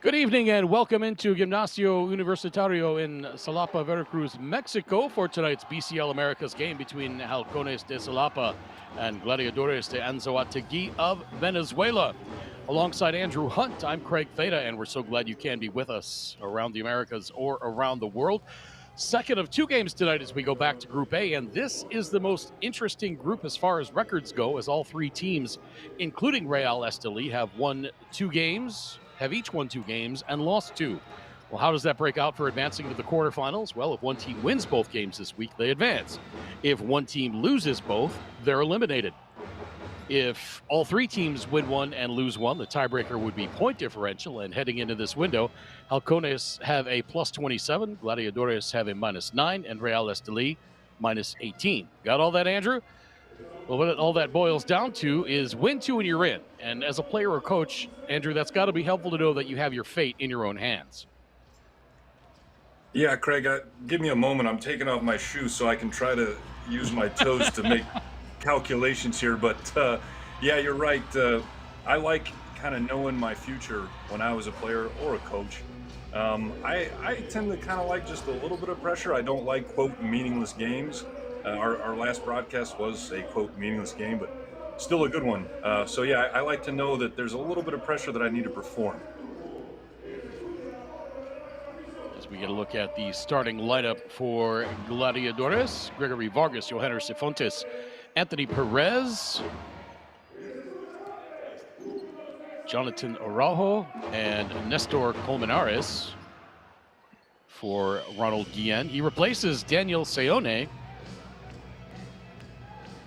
Good evening and welcome into Gimnasio Universitario in Xalapa, Veracruz, Mexico for tonight's BCL Americas game between Halcones de Xalapa and Gladiadores de Anzoátegui of Venezuela. Alongside Andrew Hunt, I'm Craig Theta, and we're so glad you can be with us around the Americas or around the world. Second of two games tonight as we go back to Group A, and this is the most interesting group as far as records go, as all three teams, including Real Esteli, have each won two games and lost two. Well, how does that break out for advancing to the quarterfinals? Well, if one team wins both games this week, they advance. If one team loses both, they're eliminated. If all three teams win one and lose one, the tiebreaker would be point differential. And heading into this window, Halcones have a plus 27, Gladiadores have a -9, and Real Esteli -18. Got all that, Andrew? Well, what all that boils down to is win two and you're in. And as a player or coach, Andrew, that's got to be helpful to know that you have your fate in your own hands. Yeah, Craig, give me a moment. I'm taking off my shoes so I can try to use my toes to make calculations here. But yeah, you're right. I like kind of knowing my future when I was a player or a coach. I tend to kind of like just a little bit of pressure. I don't like, quote, meaningless games. Our last broadcast was a, quote, meaningless game, but still a good one. So yeah, I like to know that there's a little bit of pressure that I need to perform. As we get a look at the starting lineup for Gladiadores, Gregory Vargas, Johanner Sifontes, Anthony Perez, Jonathan Araujo, and Nestor Colmenares for Ronald Guillen. He replaces Daniel Seone,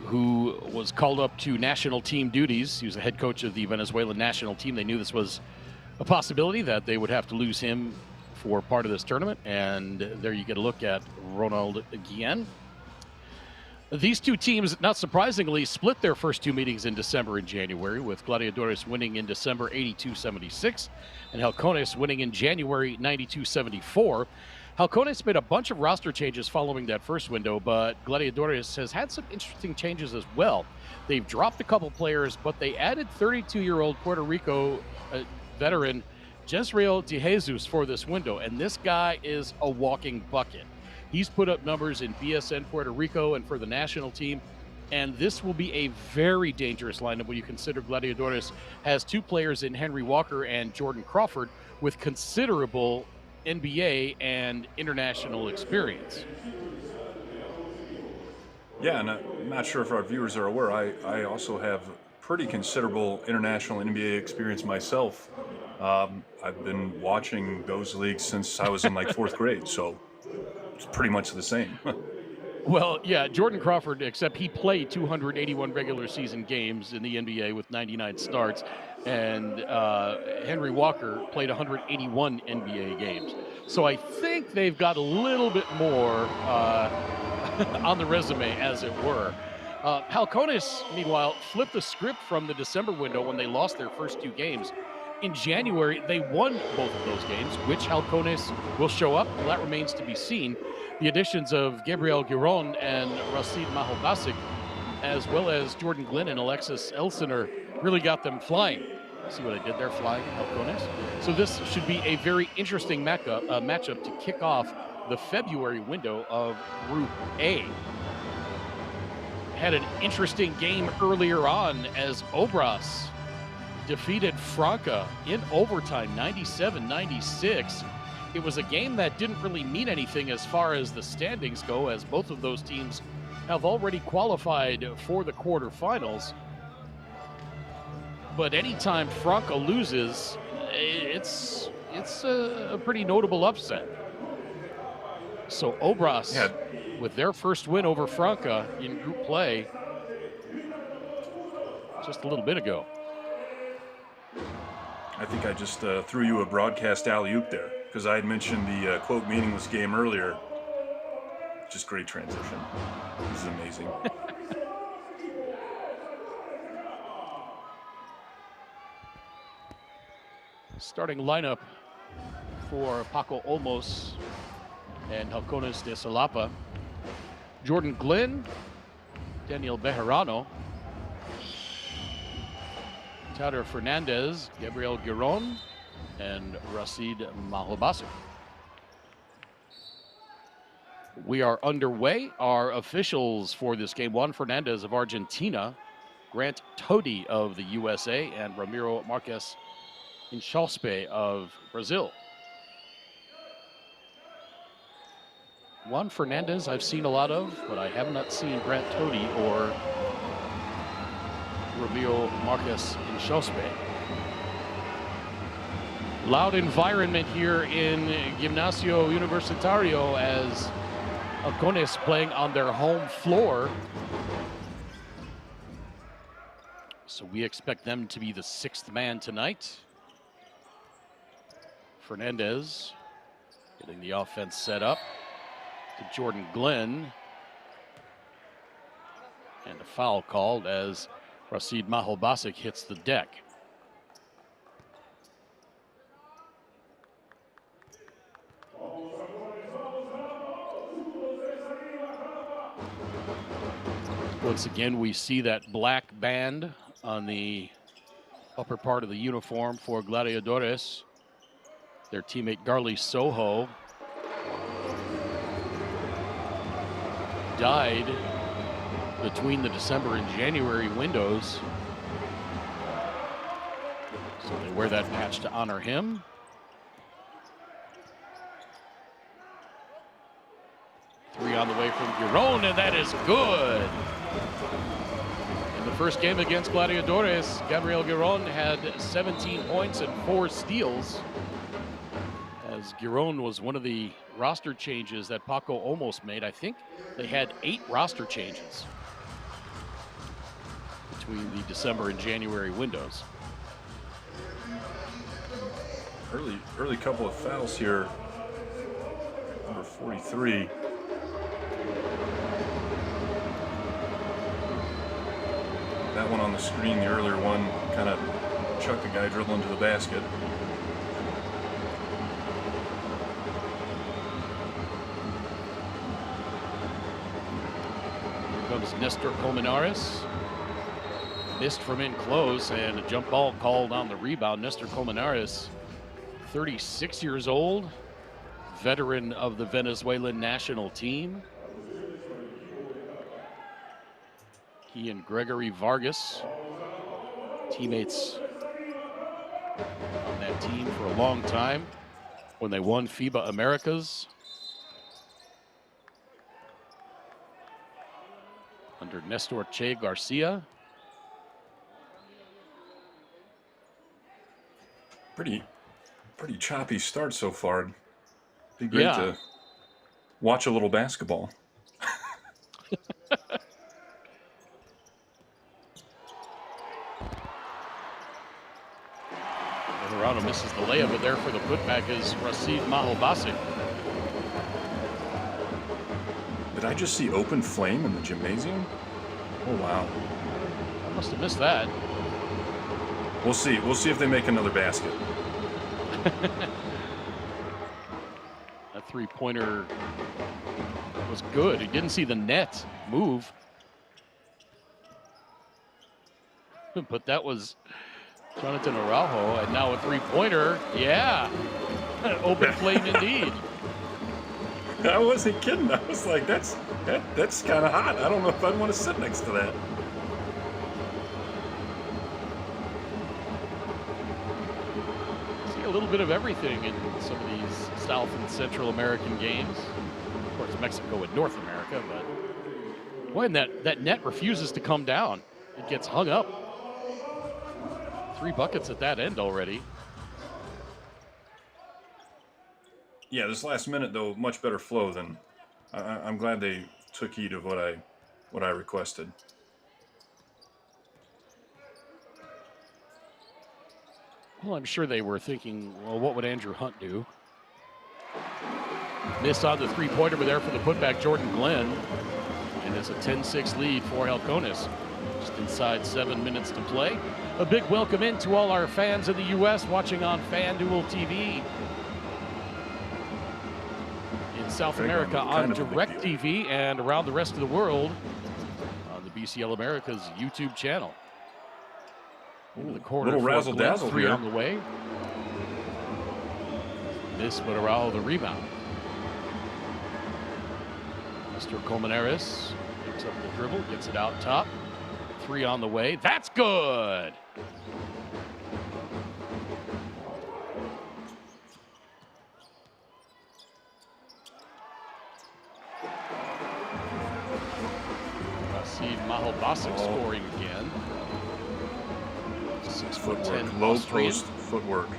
who was called up to national team duties. He was the head coach of the Venezuelan national team. They knew this was a possibility that they would have to lose him for part of this tournament, and there you get a look at Ronald Guillen. These two teams, not surprisingly, split their first two meetings in December and January, with Gladiadores winning in December 82-76 and Halcones winning in January 92-74. Halcones made a bunch of roster changes following that first window, but Gladiadores has had some interesting changes as well. They've dropped a couple players, but they added 32-year-old Puerto Rico veteran Jezreel De Jesus for this window, and this guy is a walking bucket. He's put up numbers in BSN Puerto Rico and for the national team, and this will be a very dangerous lineup when you consider Gladiadores has two players in Henry Walker and Jordan Crawford with considerable NBA and international experience. Yeah, and I'm not sure if our viewers are aware, I also have pretty considerable international NBA experience myself. I've been watching those leagues since I was in like fourth grade, so it's pretty much the same. Well, yeah, Jordan Crawford, except he played 281 regular season games in the NBA with 99 starts, and Henry Walker played 181 NBA games. So I think they've got a little bit more on the resume, as it were. Halcones, meanwhile, flipped the script from the December window when they lost their first two games. In January, they won both of those games. Which Halcones will show up? Well, that remains to be seen. The additions of Gabriel Giron and Rashid Mahobasic, as well as Jordan Glynn and Alexis Elsener, really got them flying. See what I did there, flying Halcones? So this should be a very interesting matchup to kick off the February window of Group A. Had an interesting game earlier on as Obras defeated Franca in overtime, 97-96. It was a game that didn't really mean anything as far as the standings go, as both of those teams have already qualified for the quarterfinals. But anytime Franca loses, it's a pretty notable upset. So Obras, with their first win over Franca in group play just a little bit ago. I think I just threw you a broadcast alley-oop there, because I had mentioned the, quote, meaningless game earlier. Just great transition. This is amazing. Starting lineup for Paco Olmos and Halcones de Xalapa. Jordan Glynn, Daniel Bejarano, Tadar Fernandez, Gabriel Giron, and Rashid Mahalbasik. We are underway. Our officials for this game: Juan Fernandez of Argentina, Grant Todi of the USA, and Ramiro Marques Inchalspe of Brazil. Juan Fernandez I've seen a lot of, but I have not seen Grant Todi or Ramiro Marques Inchalspe. Loud environment here in Gimnasio Universitario as Halcones playing on their home floor. So we expect them to be the sixth man tonight. Fernandez getting the offense set up to Jordan Glenn. And a foul called as Rashid Mahalbasik hits the deck. Once again, we see that black band on the upper part of the uniform for Gladiadores. Their teammate Garly Soho died between the December and January windows, so they wear that patch to honor him. Three on the way from Giron, and that is good. In the first game against Gladiadores, Gabriel Giron had 17 points and 4 steals, as Giron was one of the roster changes that Paco almost made. I think they had 8 roster changes between the December and January windows. Early couple of fouls here. Number 43. That one on the screen, the earlier one, kind of chucked the guy dribbling to the basket. Here comes Nestor Colmenares. Missed from in close, and a jump ball called on the rebound. Nestor Colmenares, 36 years old, veteran of the Venezuelan national team. He and Gregory Vargas, teammates on that team for a long time when they won FIBA Americas under Nestor Che Garcia. Pretty choppy start so far. Be great to watch a little basketball. Verano misses the layup, but there for the putback is Rashid Mahalbasik. Did I just see open flame in the gymnasium? Oh, wow. I must have missed that. We'll see. We'll see if they make another basket. That three-pointer was good. He didn't see the net move. But that was Jonathan Araujo, and now a three-pointer. Yeah, open flame indeed. I wasn't kidding. I was like, that's kind of hot. I don't know if I'd want to sit next to that. See a little bit of everything in some of these South and Central American games. Of course, Mexico and North America, but boy, and that net refuses to come down. It gets hung up. 3 buckets at that end already. Yeah, this last minute though, much better flow than. I'm glad they took heed of what I requested. Well, I'm sure they were thinking, well, what would Andrew Hunt do? Missed on the three-pointer, but there for the putback, Jordan Glenn. And it's a 10-6 lead for Halcones. Just inside 7 minutes to play. A big welcome in to all our fans in the U.S. watching on FanDuel TV. In South America on DirecTV, and around the rest of the world on the BCL Americas YouTube channel. Into the corner, little razzle-dazzle three here on the way. Miss, but Araujo the rebound. Mr. Colmenares picks up the dribble, gets it out top. 3 on the way. That's good. I see Mahalbasic scoring again. 6'10" low Austrian. post footwork.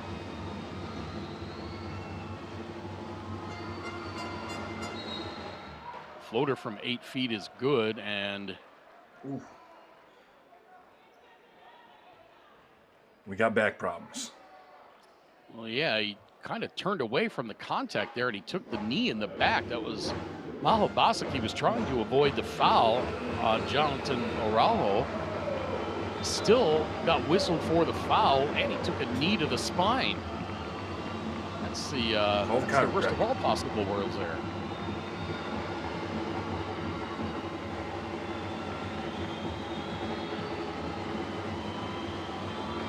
Floater from 8 feet is good, and Ooh. We got back problems. well, yeah, he kind of turned away from the contact there, and he took the knee in the back. That was Mahalbasic. He was trying to avoid the foul on Jonathan Araujo. Still got whistled for the foul, and he took a knee to the spine. That's the worst of all possible worlds there.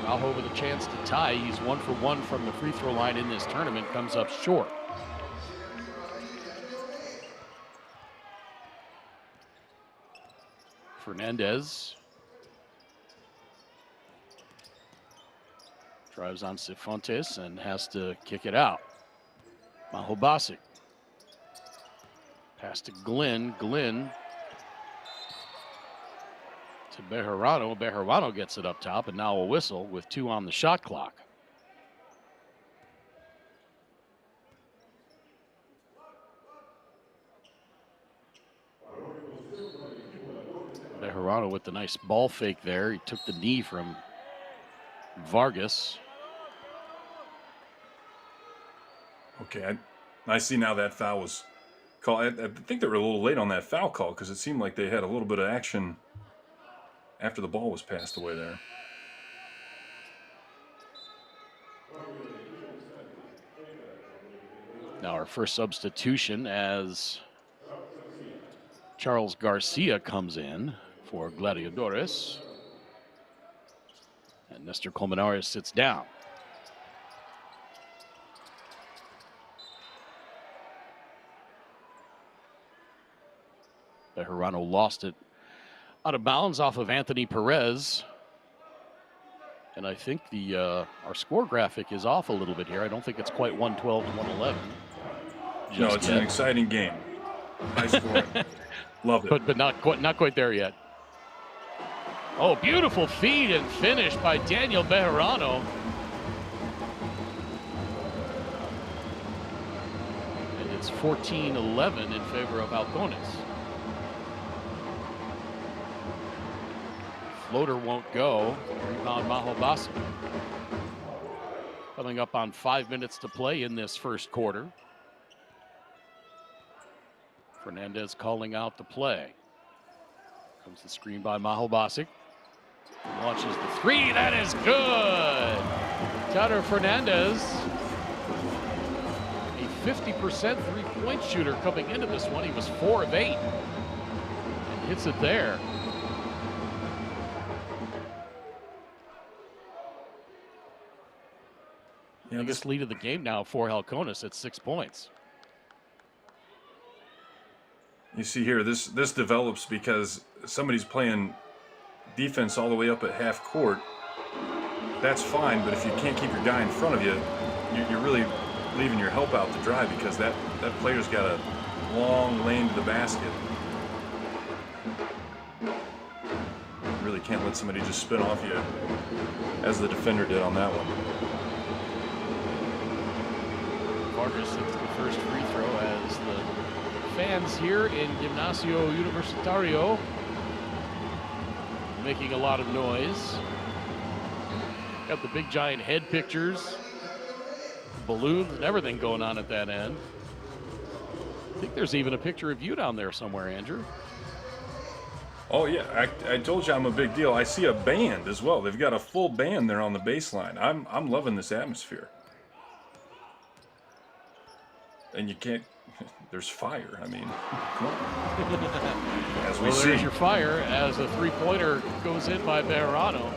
Araujo with a chance to tie. He's 1 for 1 from the free throw line in this tournament. Comes up short. Fernandez drives on Cifuentes and has to kick it out. Mahalbasic. Pass to Glenn. Glenn to Bejarano. Bejarano gets it up top, and now a whistle with 2 on the shot clock. Bejarano with the nice ball fake there. He took the knee from Vargas. Okay, I see now that foul was called. I think they were a little late on that foul call because it seemed like they had a little bit of action after the ball was passed away there. Now our first substitution as Charles Garcia comes in for Gladiadores. And Nestor Colmenares sits down. Bejarano lost it out of bounds off of Anthony Perez. And I think our score graphic is off a little bit here. I don't think it's quite 112 to 111. No, it's an exciting game. High scoring. Love it. But not quite there yet. Oh, beautiful feed and finish by Daniel Bejarano. And it's 14-11 in favor of Halcones. Floater won't go. Rebound Mahalbasic. Coming up on 5 minutes to play in this first quarter. Fernandez calling out the play. Comes the screen by Mahalbasic. Launches the 3. That is good. Tader Fernandez, a 50% three-point shooter coming into this one. He was 4 of 8 and hits it there. Biggest lead of the game now for Halcones at 6 points. You see here, this develops because somebody's playing defense all the way up at half court. That's fine, but if you can't keep your guy in front of you, you're really leaving your help out to dry because that player's got a long lane to the basket. You really can't let somebody just spin off you as the defender did on that one. Vargas hits the first free throw as the fans here in Gimnasio Universitario making a lot of noise. Got the big giant head pictures, balloons and everything going on at that end. I think there's even a picture of you down there somewhere, Andrew. Oh yeah, I told you I'm a big deal. I see a band as well. They've got a full band there on the baseline. I'm loving this atmosphere. And you can't, there's fire. I mean, come on. As we see. There's your fire as a three-pointer goes in by Bejarano.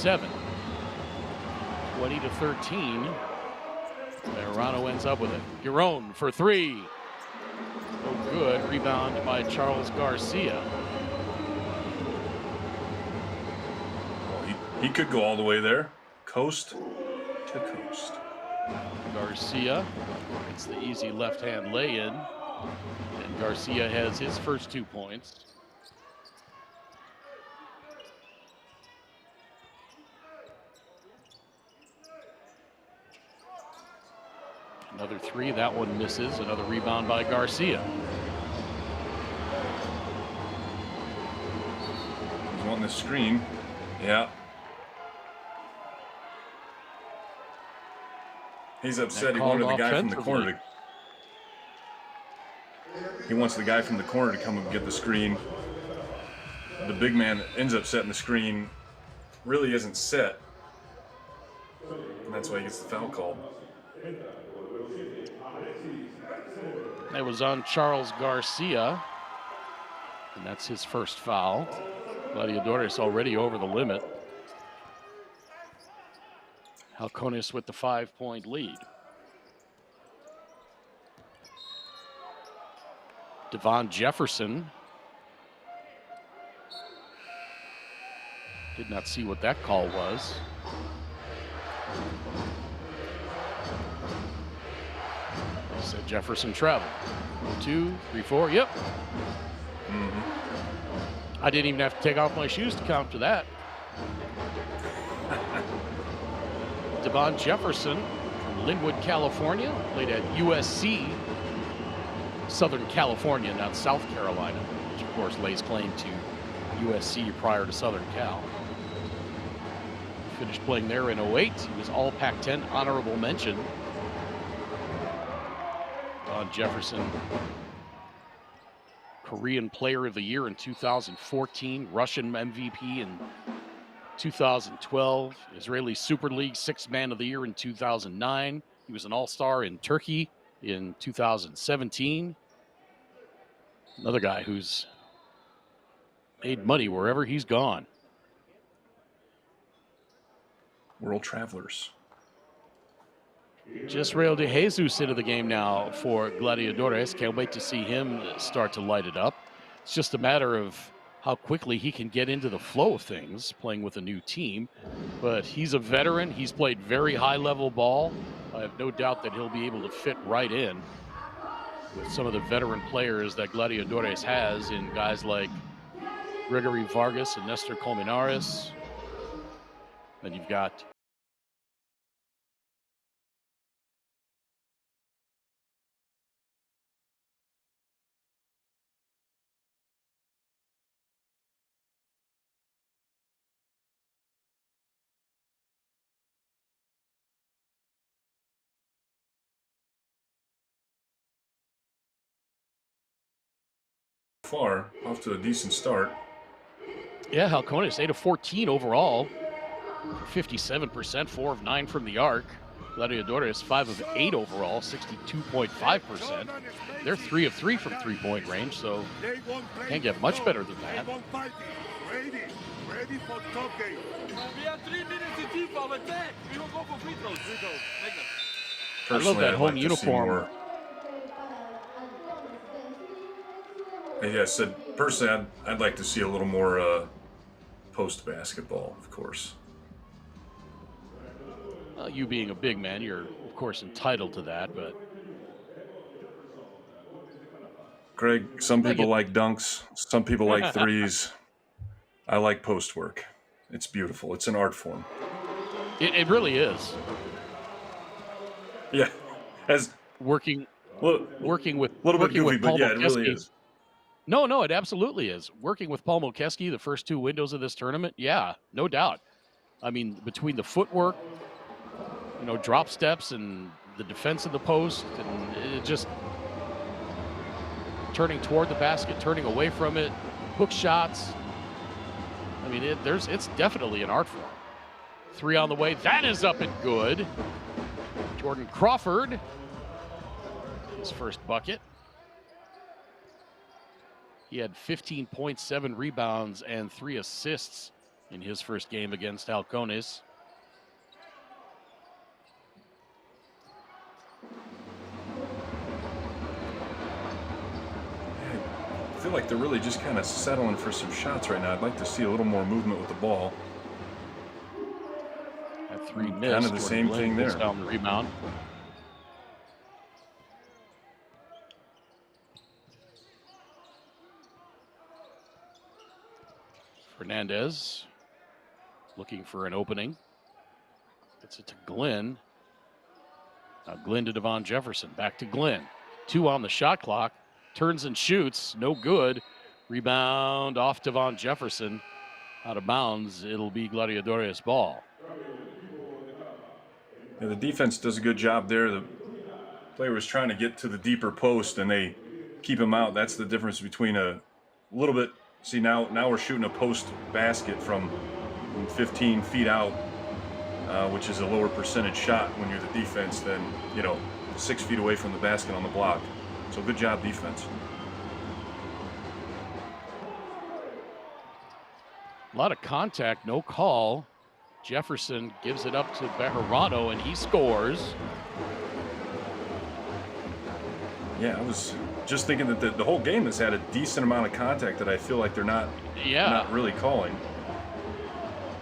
7. 20-13. Verano ends up with it. Giron for 3. No good. Rebound by Charles Garcia. Well, he could go all the way there. Coast to coast. Garcia gets the easy left-hand lay-in. And Garcia has his first 2 points. Another 3, that one misses. Another rebound by Garcia. He's wanting the screen. Yeah. He's upset. He wanted the guy from the corner to... He wants the guy from the corner to come and get the screen. The big man ends up setting the screen. Really isn't set. And that's why he gets the foul called. That was on Charles Garcia. And that's his first foul. Gladiadores already over the limit. Halcones with the 5-point lead. Devon Jefferson. Did not see what that call was. They said Jefferson traveled. 1, 2, 3, 4. Yep. I didn't even have to take off my shoes to count to that. Devon Jefferson from Linwood, California, played at USC, Southern California, not South Carolina, which of course lays claim to USC prior to Southern Cal. Finished playing there in 08. He was all Pac-10 honorable mention. Devon Jefferson, Korean Player of the Year in 2014, Russian MVP in 2012, Israeli Super League Sixth Man of the Year in 2009. He was an All-Star in Turkey in 2017. Another guy who's made money wherever he's gone. World Travelers. Jezreel De Jesus into the game now for Gladiadores. Can't wait to see him start to light it up. It's just a matter of how quickly he can get into the flow of things playing with a new team. But he's a veteran. He's played very high-level ball. I have no doubt that he'll be able to fit right in with some of the veteran players that Gladiadores has in guys like Gregory Vargas and Nestor Colmenares. Then you've got far, off to a decent start. Yeah, Halcones, 8 of 14 overall, 57%, 4 of 9 from the arc. Gladiadores, 5 of 8 overall, 62.5%. They're 3 of 3 from three-point range, so can't get much better than that. Ready for top game. We have 3 minutes to default attack. We will go for free throws. I love that home uniform. Yeah, I said, personally, I'd like to see a little more post-basketball, of course. You being a big man, you're, of course, entitled to that, but... Greg, some people like dunks, some people like threes. I like post work. It's beautiful. It's an art form. It really is. Yeah. As working with a little bit goofy, but yeah, it really is. No, it absolutely is. Working with Paul Mokeski, the first 2 windows of this tournament, yeah, no doubt. I mean, between the footwork, drop steps and the defense of the post, and it just turning toward the basket, turning away from it, hook shots. I mean, it's definitely an art form. 3 on the way. That is up and good. Jordan Crawford, his first bucket. He had 15.7 rebounds and 3 assists in his first game against Halcones. I feel like they're really just kind of settling for some shots right now. I'd like to see a little more movement with the ball. At 3 missed. Kind of the same thing there. Down the rebound. Fernandez looking for an opening. Gets it to Glenn. Now Glenn to Devon Jefferson. Back to Glenn. 2 on the shot clock. Turns and shoots. No good. Rebound off Devon Jefferson. Out of bounds. It'll be Gladiadores ball. Yeah, the defense does a good job there. The player was trying to get to the deeper post, and they keep him out. That's the difference between a little bit. See, now we're shooting a post basket from 15 feet out, which is a lower percentage shot when you're the defense than, 6 feet away from the basket on the block. So good job, defense. A lot of contact, no call. Jefferson gives it up to Bejarano, and he scores. Yeah, I was just thinking that the whole game has had a decent amount of contact that I feel like they're not really calling.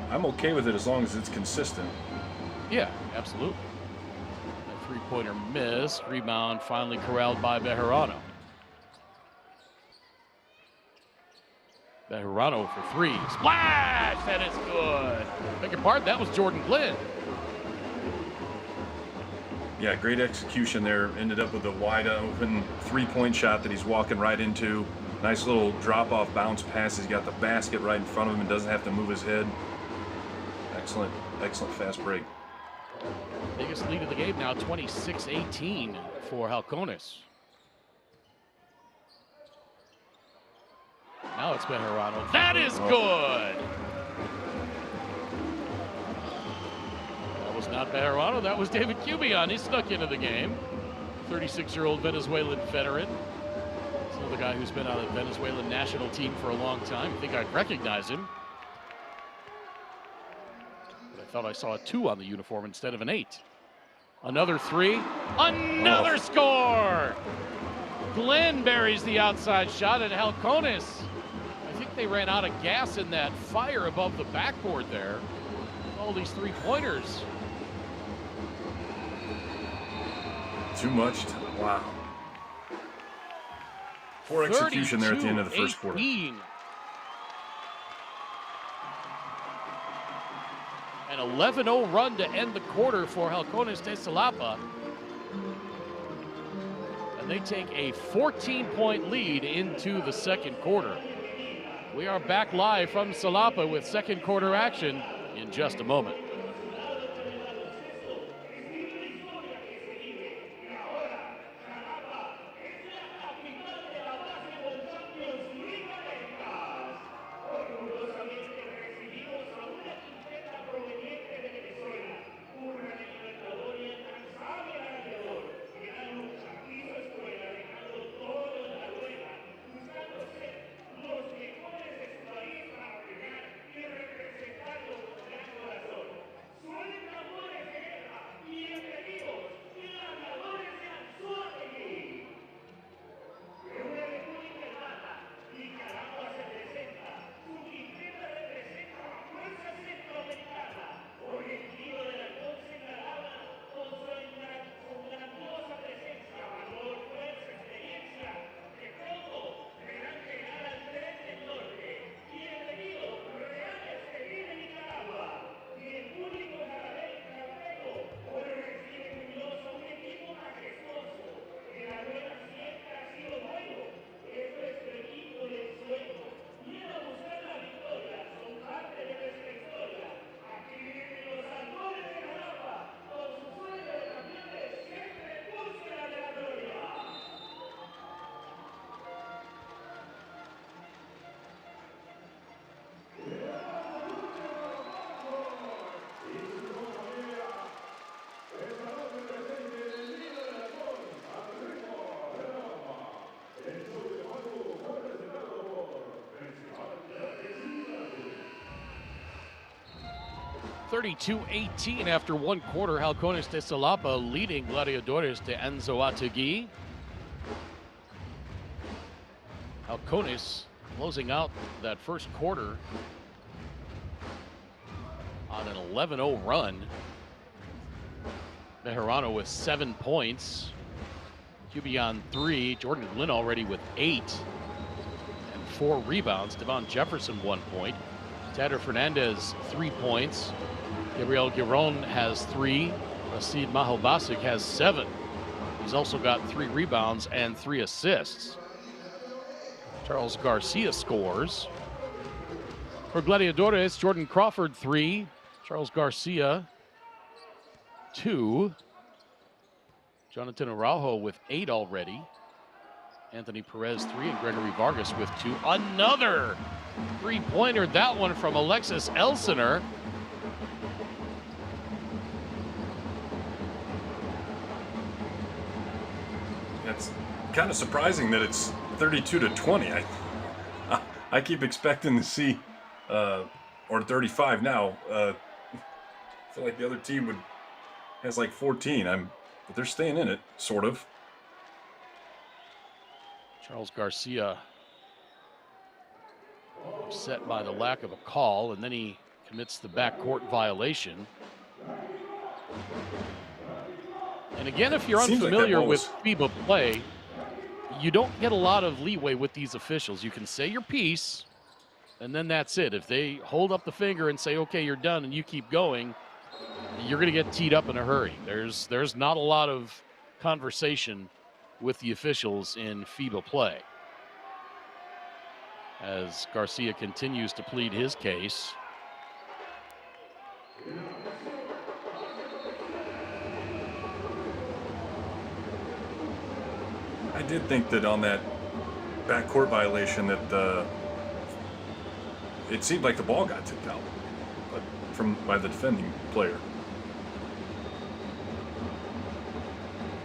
I'm okay with it as long as it's consistent. Yeah, absolutely. A three-pointer miss. Rebound finally corralled by Bejarano. Bejarano for 3. Splash! That is good. Beg your pardon, that was Jordan Glenn. Yeah, great execution there. Ended up with a wide open three-point shot that he's walking right into. Nice little drop-off bounce pass. He's got the basket right in front of him and doesn't have to move his head. Excellent, excellent fast break. Biggest lead of the game now, 26-18 for Halcones. Now it's Bejarano. That is good! That was not Bejarano, that was David Cubion. He snuck into the game. 36-year-old Venezuelan veteran. This is another guy who's been on the Venezuelan national team for a long time. I think I'd recognize him. But I thought I saw a 2 on the uniform instead of an 8. Another 3. Another score! Glenn buries the outside shot at Halcones. I think they ran out of gas in that fire above the backboard there. All these three-pointers. Too much. Wow. Poor execution there at the end of the first quarter. An 11-0 run to end the quarter for Halcones de Xalapa. And they take a 14-point lead into the second quarter. We are back live from Xalapa with second quarter action in just a moment. 32-18 after one quarter. Halcones de Xalapa leading Gladiadores de Anzoátegui. Halcones closing out that first quarter on an 11-0 run. Bejarano with 7 points. QB on 3. Jordan Glynn already with 8 and 4 rebounds. Devon Jefferson 1 point. Tader Fernandez 3 points. Gabriel Giron has 3. Rashid Mahalbasic has 7. He's also got 3 rebounds and 3 assists. Charles Garcia scores. For Gladiadores, Jordan Crawford 3. Charles Garcia 2. Jonathan Araujo with 8 already. Anthony Perez 3 and Gregory Vargas with 2. Another 3-pointer, that one from Alexis Elsener. It's kind of surprising that it's 32-20. I keep expecting to see, or 35 now. I feel like the other team has like 14. But they're staying in it, sort of. Charles Garcia upset by the lack of a call, and then he commits the backcourt violation. And again, if you're unfamiliar with FIBA play, you don't get a lot of leeway with these officials. You can say your piece, and then that's it. If they hold up the finger and say, okay, you're done, and you keep going, you're going to get teed up in a hurry. There's not a lot of conversation with the officials in FIBA play. As Garcia continues to plead his case. I did think that on that backcourt violation that it seemed like the ball got tipped out, but by the defending player.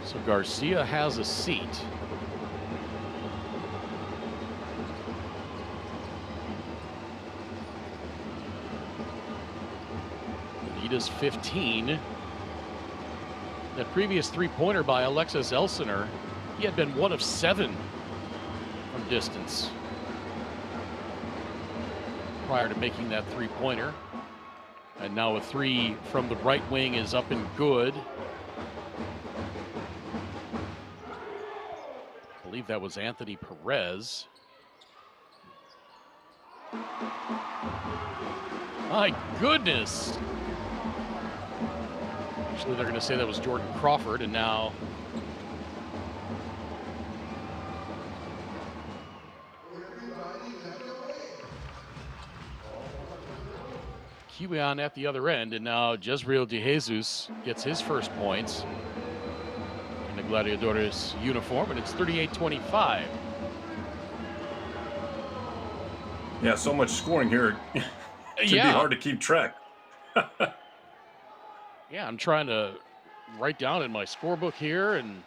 So Garcia has a seat. The lead is 15. That previous 3-pointer by Alexis Elsener, he had been 1 of 7 from distance prior to making that 3-pointer. And now a 3 from the right wing is up and good. I believe that was Anthony Perez. My goodness. Actually, they're going to say that was Jordan Crawford, and now Kiwian at the other end, and now Jezreel De Jesus gets his first points in the Gladiadores uniform, and it's 38-25. Yeah, so much scoring here. It should be hard to keep track. Yeah, I'm trying to write down in my scorebook here, and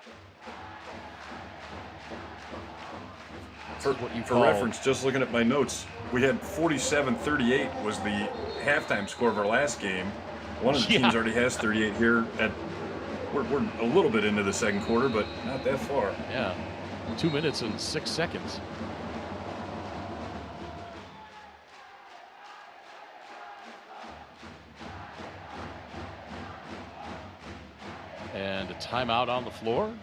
for reference, just looking at my notes, we had 47-38 was the halftime score of our last game. One of the teams already has 38 here. We're a little bit into the second quarter, but not that far. Yeah, 2 minutes and 6 seconds. And a timeout on the floor.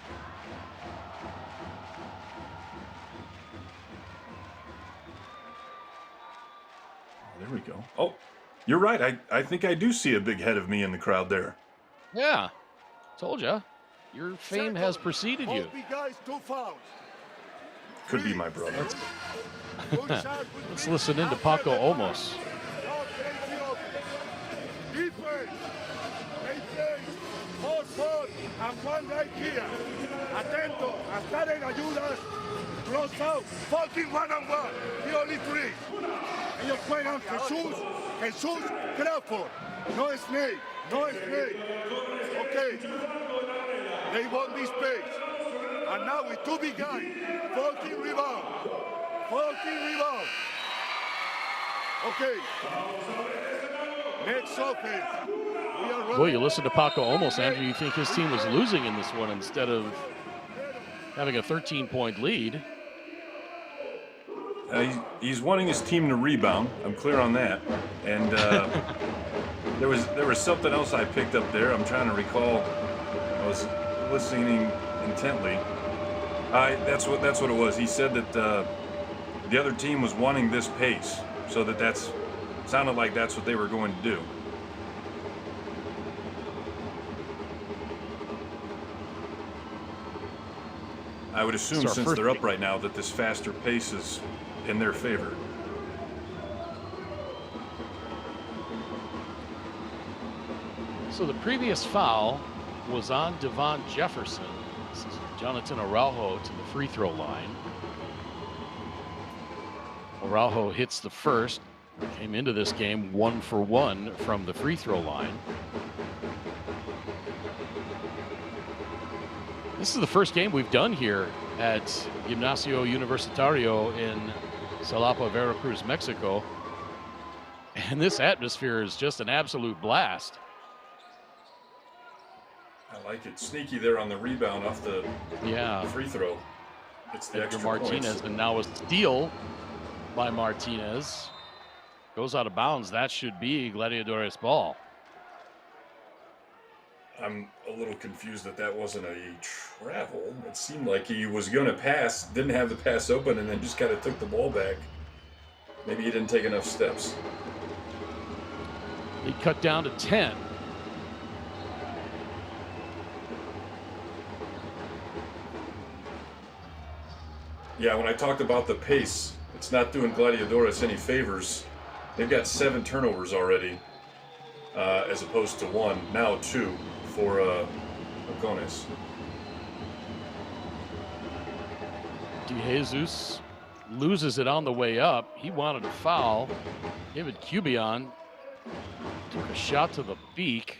There we go. Oh, you're right. I think I do see a big head of me in the crowd there. Yeah, told ya. Your fame has preceded you. Could be my brother. Let's listen in to Paco Olmos. And one right here. Atento, a estar en ayudas. Close out, fucking 1-on-1. The only 3. Ellos juegan Jesús Crawford. No Snake. Okay. They want this pace. And now with 2 big guys. 14 rebound. Okay. Next offense. We are Boy, ready. you listen to Paco Olmos, Andrew, you think his team was losing in this one instead of having a 13-point lead. He's wanting his team to rebound. I'm clear on that. And there was something else I picked up there. I'm trying to recall. I was listening intently. That's what it was. He said that the other team was wanting this pace, so that's sounded like that's what they were going to do. I would assume since they're up right now that this faster pace is in their favor. So the previous foul was on Devon Jefferson. This is Jonathan Araujo to the free throw line. Araujo hits the first. Came into this game 1 for 1 from the free throw line. This is the first game we've done here at Gimnasio Universitario in Xalapa, Veracruz, Mexico. And this atmosphere is just an absolute blast. I like it. Sneaky there on the rebound off the free throw. It's the extra Martinez, points. and now a steal by Martinez. Goes out of bounds. That should be Gladiadores ball. I'm a little confused that wasn't a travel. It seemed like he was going to pass, didn't have the pass open, and then just kind of took the ball back. Maybe he didn't take enough steps. He cut down to 10. Yeah, when I talked about the pace, it's not doing Gladiadores any favors. They've got 7 turnovers already, as opposed to 1, now 2 for Halcones. De Jesus loses it on the way up. He wanted a foul. David Cubion took a shot to the beak.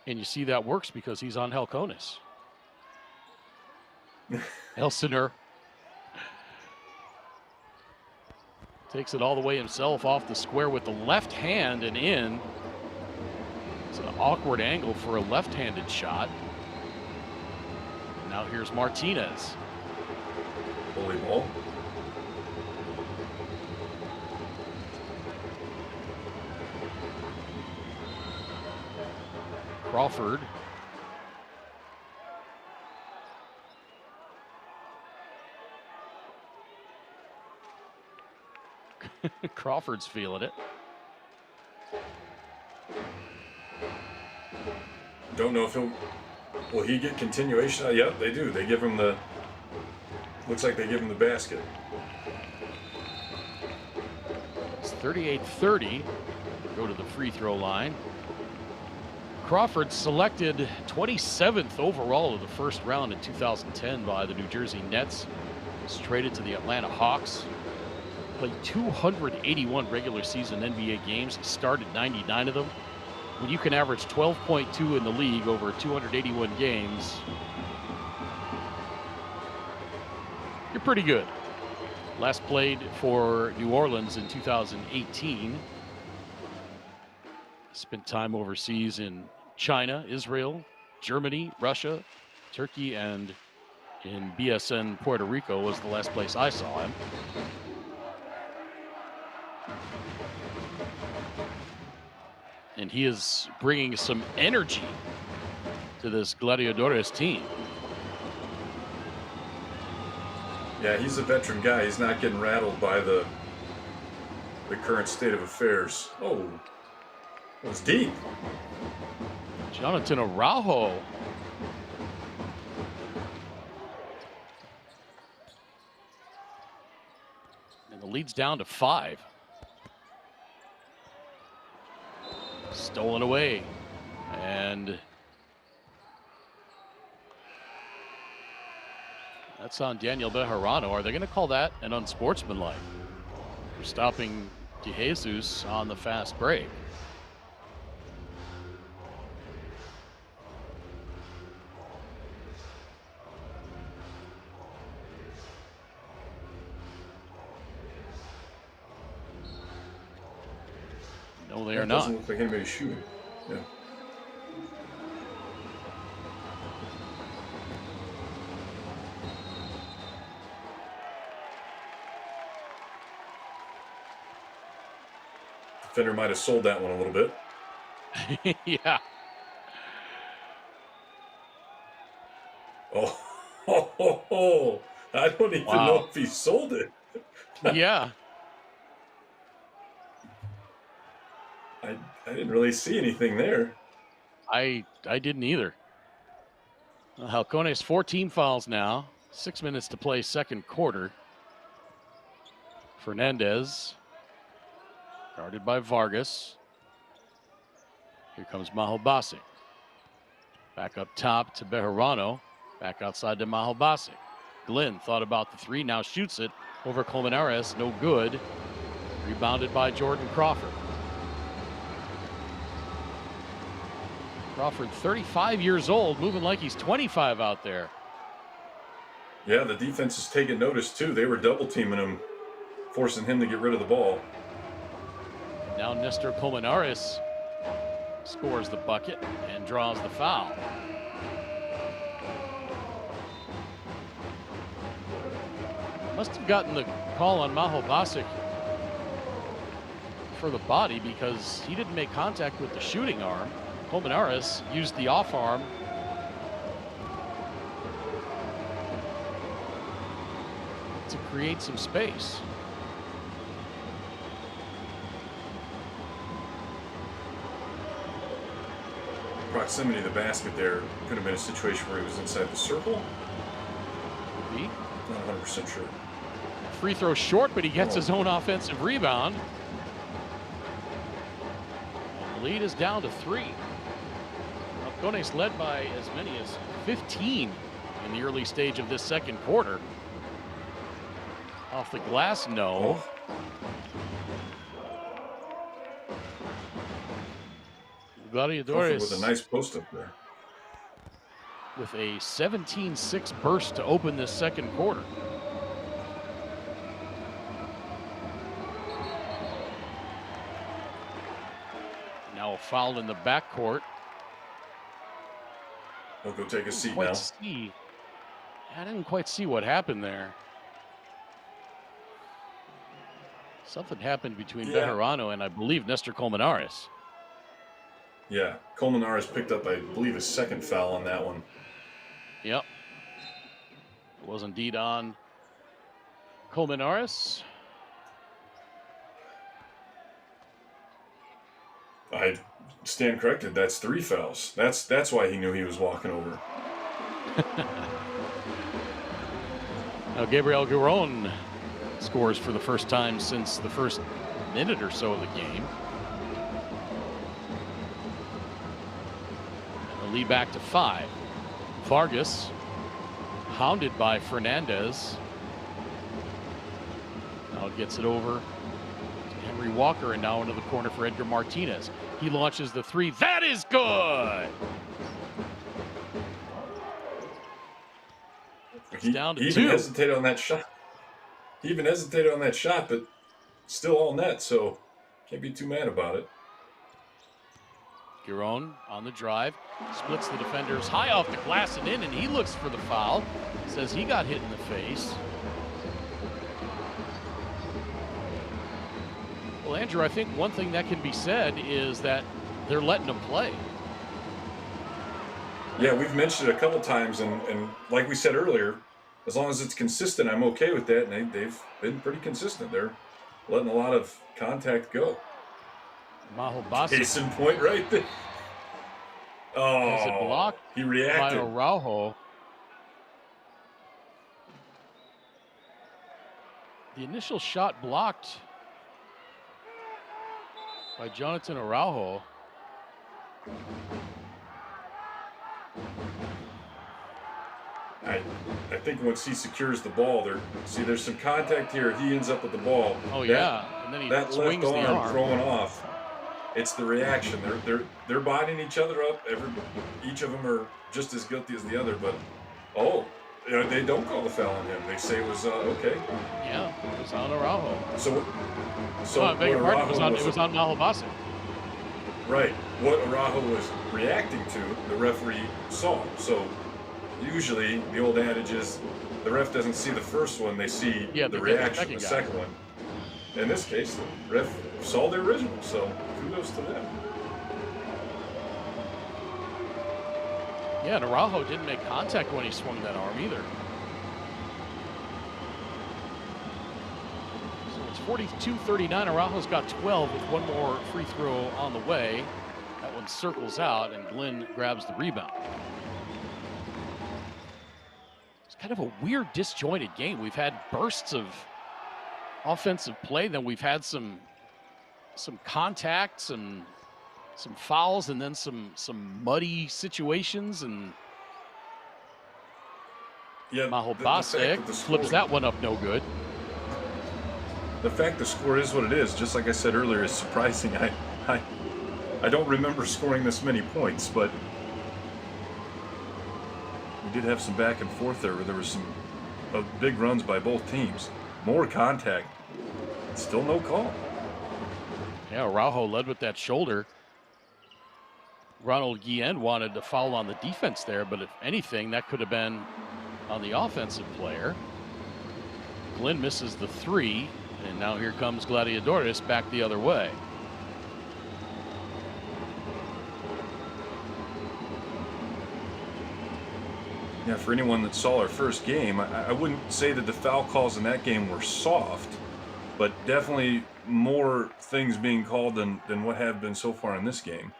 And you see that works because he's on Halcones. Elsener takes it all the way himself off the square with the left hand and in. It's an awkward angle for a left-handed shot. And now here's Martinez. Bully ball. Crawford. Crawford's feeling it. Don't know if will he get continuation? Yep, they do. They give him the, looks like they give him the basket. It's 38-30. Go to the free throw line. Crawford selected 27th overall of the first round in 2010 by the New Jersey Nets. Was traded to the Atlanta Hawks. Played 281 regular season NBA games. He started 99 of them. When you can average 12.2 in the league over 281 games, you're pretty good. Last played for New Orleans in 2018. Spent time overseas in China, Israel, Germany, Russia, Turkey, and in BSN Puerto Rico was the last place I saw him. And he is bringing some energy to this Gladiadores team. Yeah, he's a veteran guy. He's not getting rattled by the current state of affairs. Oh, it was deep. Jonathan Araujo. And the lead's down to 5. Stolen away. And that's on Daniel Bejarano. Are they going to call that an unsportsmanlike for stopping De Jesus on the fast break? not? Doesn't look like anybody's shooting. Yeah. Defender might have sold that one a little bit. Yeah. Oh, I don't even know if he sold it. Yeah. I didn't really see anything there. I didn't either. Halcones 14 fouls now. 6 minutes to play second quarter. Fernandez guarded by Vargas. Here comes Mahalbasic. Back up top to Bejarano. Back outside to Mahalbasic. Glenn thought about the three, now shoots it over Colmenares. No good. Rebounded by Jordan Crawford. Crawford, 35 years old, moving like he's 25 out there. Yeah, the defense is taking notice too. They were double teaming him, forcing him to get rid of the ball. Now Nestor Colmenares scores the bucket and draws the foul. Must have gotten the call on Mahalbasic for the body because he didn't make contact with the shooting arm. Colmenares used the off arm to create some space. Proximity to the basket there could have been a situation where he was inside the circle. Could be. Not 100% sure. Free throw short, but he gets his own offensive rebound. And the lead is down to 3. Halcones led by as many as 15 in the early stage of this second quarter. Off the glass, no. Gladiadores with a nice post up there. With a 17-6 burst to open this second quarter. Now a foul in the backcourt. We'll go take a seat Quite now. see. I didn't quite see what happened there. Something happened between Bejarano and I believe Nestor Colmenares. Yeah, Colmenares picked up, I believe, his second foul on that one. Yep. It was indeed on Colmenares. I stand corrected. That's 3 fouls. That's why he knew he was walking over. Now Gabriel Giron scores for the first time since the first minute or so of the game. And the lead back to 5. Vargas, hounded by Fernandez. Now gets it over to Henry Walker and now into the corner for Edgar Martinez. He launches the 3. That is good! It's down to 2. He even hesitated on that shot. He even hesitated on that shot, but still all net, so can't be too mad about it. Giron on the drive, splits the defenders high off the glass and in, and he looks for the foul. Says he got hit in the face. Well, Andrew, I think one thing that can be said is that they're letting them play. Yeah, we've mentioned it a couple times, and like we said earlier, as long as it's consistent, I'm okay with that, and they've been pretty consistent. They're letting a lot of contact go. Mahalbasic. Case in point right there. Oh, Has it blocked he reacted. by Araujo. The initial shot blocked by Jonathan Araujo. I think once he secures the ball, there's some contact here. He ends up with the ball. Oh yeah, and then he that swings left the arm. throwing off. It's the reaction. They're binding each other up. Each of them are just as guilty as the other. But they don't call the foul on him. They say it was okay. Yeah, it was on Araujo. So I beg your pardon. It was on Mahalbasic. Right. What Araujo was reacting to, the referee saw. So usually the old adage is the ref doesn't see the first one, they see Yeah, the they get the reaction, second the guy. second one. In this case, the ref saw the original, so kudos to them. Yeah, and Araujo didn't make contact when he swung that arm either. So it's 42-39. Araujo's got 12 with one more free throw on the way. That one circles out, and Glenn grabs the rebound. It's kind of a weird, disjointed game. We've had bursts of offensive play, then we've had some contacts and some fouls, and then some muddy situations, and Yeah, Mahobasek flips that one up no good. The fact the score is what it is, just like I said earlier, is surprising. I don't remember scoring this many points, but we did have some back and forth there where there was some big runs by both teams. More contact. Still no call. Yeah, Araujo led with that shoulder. Ronald Guillen wanted to foul on the defense there, but if anything, that could have been on the offensive player. Glenn misses the three, and now here comes Gladiadores back the other way. Yeah, for anyone that saw our first game, I wouldn't say that the foul calls in that game were soft, but definitely more things being called than what have been so far in this game.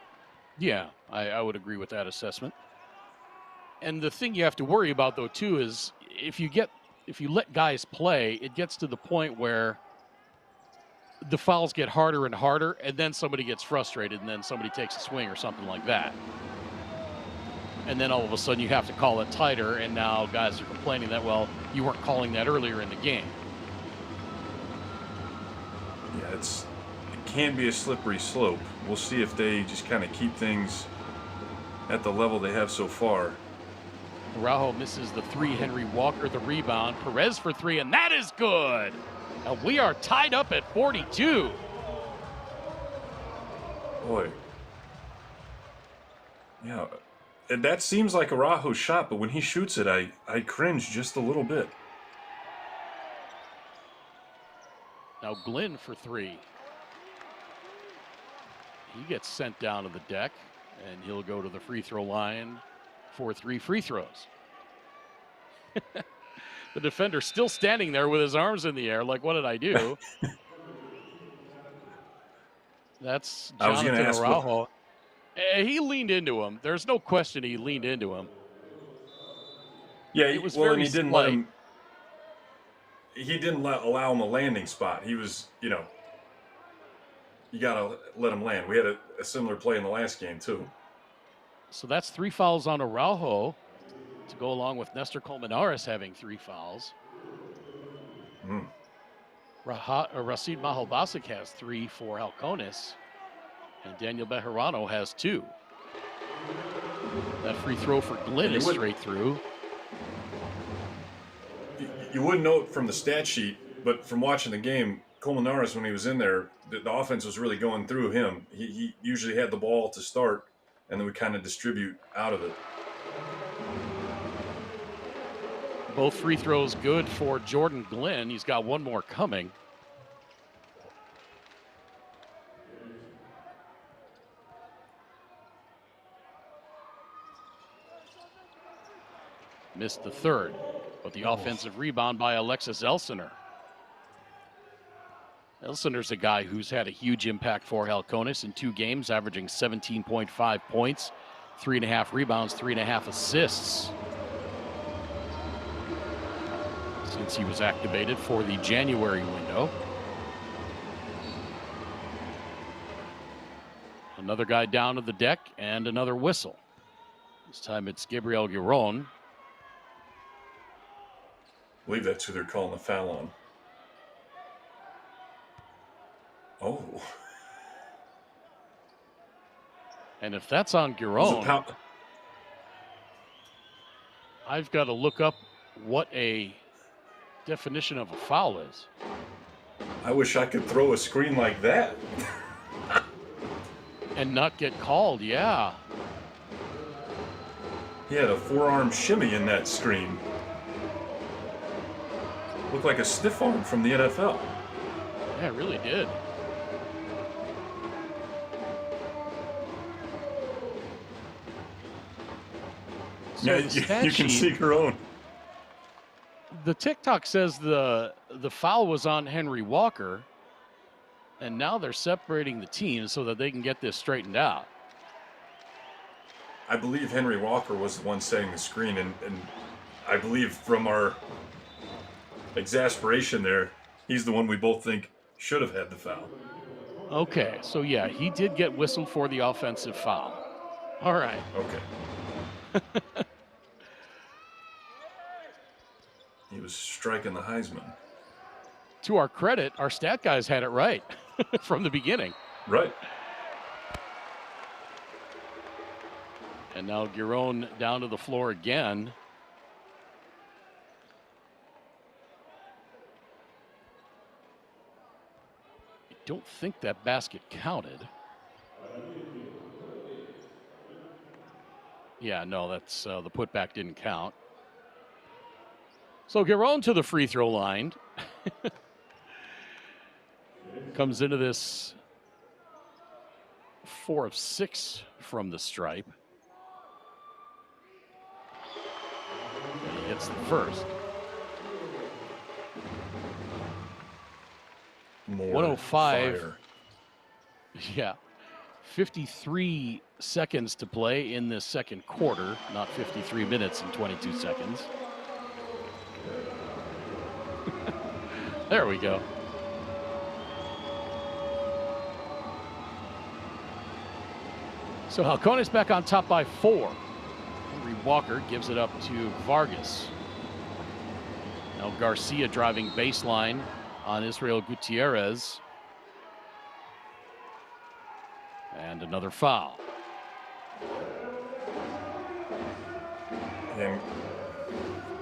Yeah, I would agree with that assessment. And the thing you have to worry about, though, too, is if you let guys play, it gets to the point where the fouls get harder and harder, and then somebody gets frustrated, and then somebody takes a swing or something like that. And then all of a sudden you have to call it tighter, and now guys are complaining that, well, you weren't calling that earlier in the game. Yeah, it can be a slippery slope. We'll see if they just kind of keep things at the level they have so far. Araujo misses the three. Henry Walker the rebound. Perez for three, and that is good. And we are tied up at 42. Boy. Yeah, and that seems like Araujo's shot, but when he shoots it, I cringe just a little bit. Now Glenn for three. He gets sent down to the deck, and he'll go to the free throw line for 3 free throws. The defender still standing there with his arms in the air like, what did I do? That's Jonathan Araujo. He leaned into him. There's no question he leaned into him. Yeah, it was well, very and he didn't slight. let him. He didn't allow him a landing spot. He was, you gotta let him land. We had a similar play in the last game too. So that's 3 fouls on Araujo to go along with Nestor Colmenares having 3 fouls. Racine Mahobasek has 3 for Halcones, and Daniel Bejarano has 2. That free throw for Glenn is straight through. You wouldn't know it from the stat sheet, but from watching the game, Colmenares, when he was in there, the offense was really going through him. He usually had the ball to start, and then would kind of distribute out of it. Both free throws good for Jordan Glenn. He's got one more coming. Missed the third, but the offensive rebound by Alexis Elsener. Elsener's a guy who's had a huge impact for Halcones in 2 games, averaging 17.5 points, 3.5 rebounds, 3.5 assists since he was activated for the January window. Another guy down to the deck and another whistle. This time it's Gabriel Giron. I believe that's who they're calling the foul on. Oh. And if that's on Giron, I've got to look up what a definition of a foul is. I wish I could throw a screen like that. And not get called, yeah. He had a forearm shimmy in that screen. Looked like a stiff arm from the NFL. Yeah, it really did. So Yeah, the stat you can sheet, see your own. the TikTok says the foul was on Henry Walker, and now they're separating the teams so that they can get this straightened out. I believe Henry Walker was the one setting the screen, and I believe from our exasperation there, he's the one we both think should have had the foul. Okay, so yeah, he did get whistled for the offensive foul. All right. Okay. He was striking the Heisman. To our credit, our stat guys had it right from the beginning. Right. And now Giron down to the floor again. I don't think that basket counted. Yeah, no, that's the putback didn't count. So Giron to the free throw line. Comes into this 4 of 6 from the stripe. And he hits the first. More 105. fire. Yeah. 53 seconds to play in this second quarter, not 53 minutes and 22 seconds. There we go. So Halcones back on top by 4. Henry Walker gives it up to Vargas. Now Garcia driving baseline on Israel Gutierrez. And another foul. And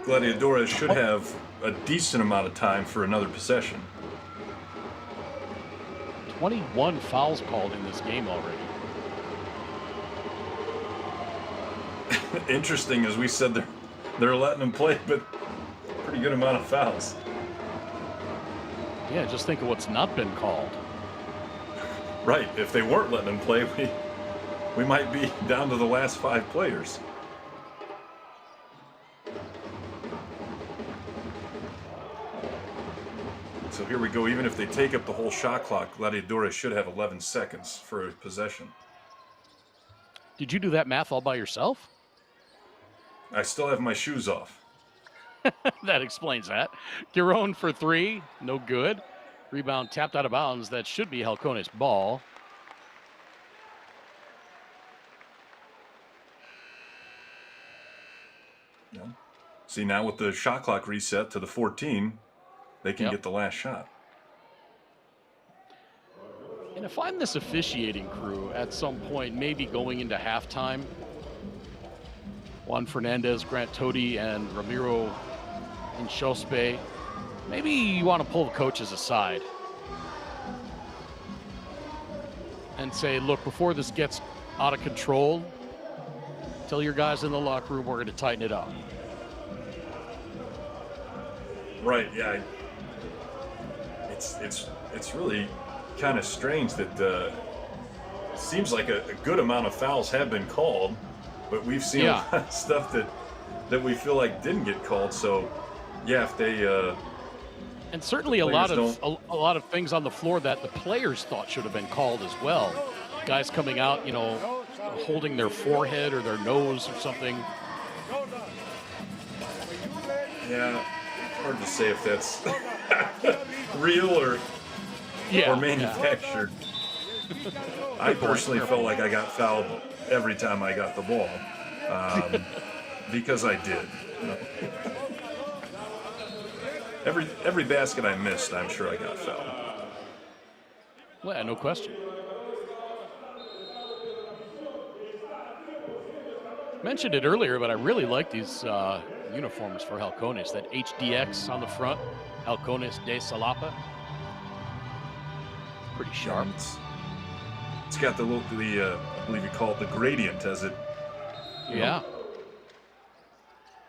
Gladiadores should have a decent amount of time for another possession. 21 fouls called in this game already. Interesting, as we said, they're letting them play, but pretty good amount of fouls. Yeah, just think of what's not been called. Right, if they weren't letting them play, we might be down to the last 5 players. So here we go. Even if they take up the whole shot clock, Gladiadores should have 11 seconds for a possession. Did you do that math all by yourself? I still have my shoes off. That explains that. Giron for 3, no good. Rebound tapped out of bounds. That should be Halcones' ball. Yeah. See, now with the shot clock reset to the 14, they can get the last shot. And if I'm this officiating crew at some point, maybe going into halftime, Juan Fernandez, Grant Tody, and Ramiro Inchospe, maybe you want to pull the coaches aside and say, look, before this gets out of control, tell your guys in the locker room we're going to tighten it up. Right, yeah. It's really kind of strange that it seems like a good amount of fouls have been called, but we've seen a lot of stuff that we feel like didn't get called. So, yeah, if they and certainly a lot of things on the floor that the players thought should have been called as well. Guys coming out, you know, holding their forehead or their nose or something. Yeah, hard to say if that's real or manufactured. I personally felt like I got fouled every time I got the ball, because I did. Every basket I missed, I'm sure I got fouled. Well, yeah, no question. Mentioned it earlier, but I really like these uniforms for Halcones. That HDX on the front, Halcones de Xalapa. Pretty sharp. It's got the little, I believe you call it the gradient as it Yeah.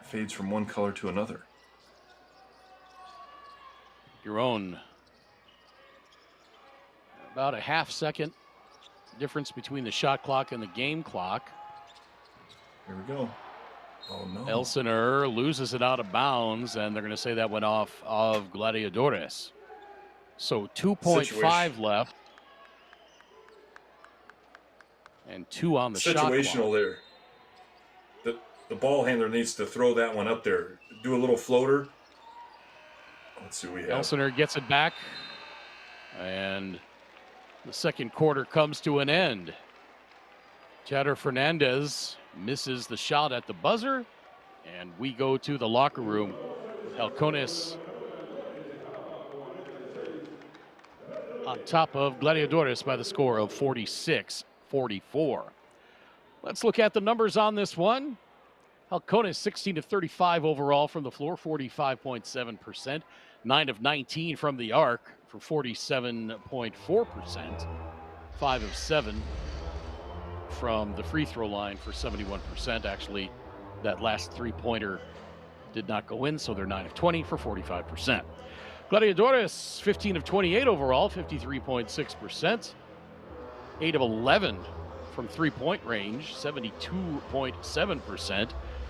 fades from one color to another. Your own. About a half-second difference between the shot clock and the game clock. Here we go. Oh, no. Elsinore loses it out of bounds, and they're going to say that went off of Gladiadores. So 2.5 left. And 2 on the shot clock. Situational there. The ball handler needs to throw that one up there. Do a little floater. Let's see what we have. Elsinore gets it back. And the second quarter comes to an end. Chatter Fernandez misses the shot at the buzzer. And we go to the locker room. Halcones on top of Gladiadores by the score of 46-44. Let's look at the numbers on this one. Halcones 16 of 35 overall from the floor, 45.7%. 9 of 19 from the arc for 47.4%. 5 of 7 from the free throw line for 71%. Actually, that last three-pointer did not go in, so they're 9 of 20 for 45%. Gladiadores 15 of 28 overall, 53.6%. 8 of 11 from three-point range, 72.7%.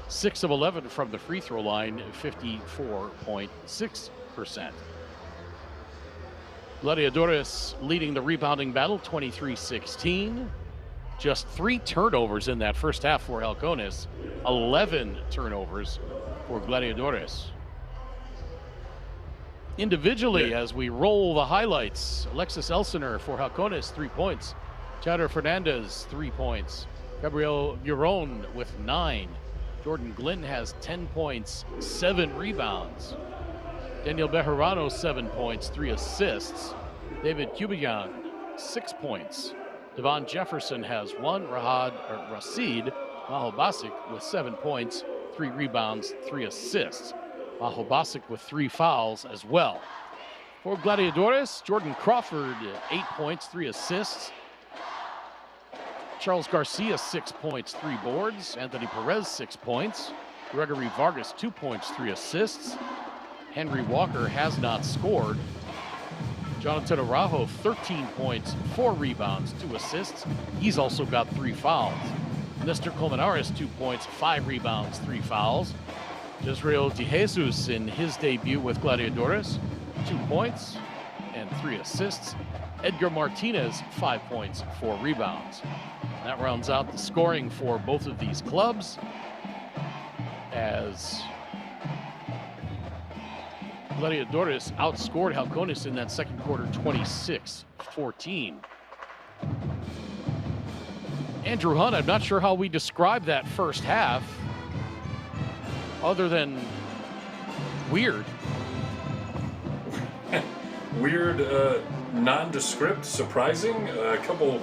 6 of 11 from the free throw line, 54.6%. Gladiadores leading the rebounding battle, 23-16. Just 3 turnovers in that first half for Halcones. 11 turnovers for Gladiadores. Individually, as we roll the highlights, Alexis Elsinore for Halcones, 3 points. Chatter Fernandez, 3 points. Gabriel Giron with 9. Jordan Glynn has 10 points, 7 rebounds. Daniel Bejarano, 7 points, 3 assists. David Kubiyan, 6 points. Devon Jefferson has 1. Rashid Mahobasic with 7 points, 3 rebounds, 3 assists. Mahobasic with 3 fouls as well. For Gladiadores, Jordan Crawford, 8 points, 3 assists. Charles Garcia, 6 points, 3 boards. Anthony Perez, 6 points. Gregory Vargas, 2 points, 3 assists. Henry Walker has not scored. Jonathan Araujo, 13 points, 4 rebounds, 2 assists. He's also got 3 fouls. Nestor Colmenares, 2 points, 5 rebounds, 3 fouls. Jezreel DeJesus in his debut with Gladiadores, 2 points and 3 assists. Edgar Martinez, 5 points, 4 rebounds. That rounds out the scoring for both of these clubs as Gladiadores outscored Halcones in that second quarter 26-14. Andrew Hunt, I'm not sure how we describe that first half other than weird. Weird, nondescript, surprising. A couple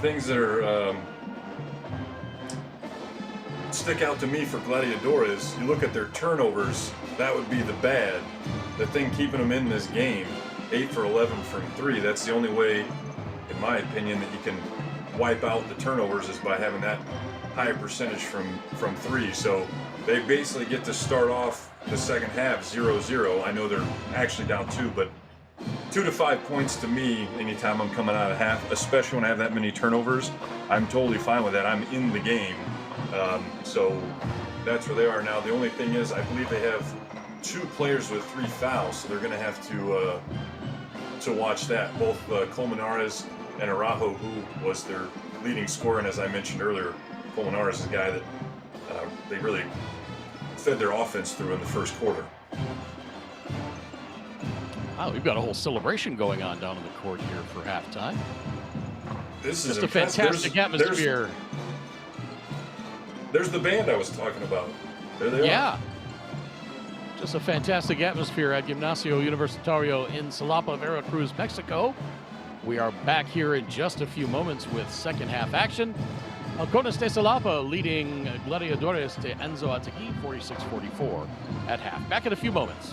things that are stick out to me for Gladiadores. You look at their turnovers, that would be the bad. The thing keeping them in this game, 8 for 11 from 3. That's the only way, in my opinion, that you can wipe out the turnovers is by having that high percentage from 3. So they basically get to start off the second half 0-0. I know they're actually down 2, but 2 to 5 points to me anytime I'm coming out of half, especially when I have that many turnovers, I'm totally fine with that. I'm in the game. So that's where they are now. The only thing is, I believe they have 2 players with 3 fouls, so they're going to have to watch that. Both Colmenares and Araujo, who was their leading scorer, and as I mentioned earlier, Colmenares is a guy that they really fed their offense through in the first quarter. Wow, we've got a whole celebration going on down in the court here for halftime. This Just is a fantastic atmosphere. There's the band I was talking about. There they are. Yeah. Just a fantastic atmosphere at Gimnasio Universitario in Xalapa, Veracruz, Mexico. We are back here in just a few moments with second half action. Halcones de Xalapa leading Gladiadores de Anzoátegui 46-44 at half. Back in a few moments.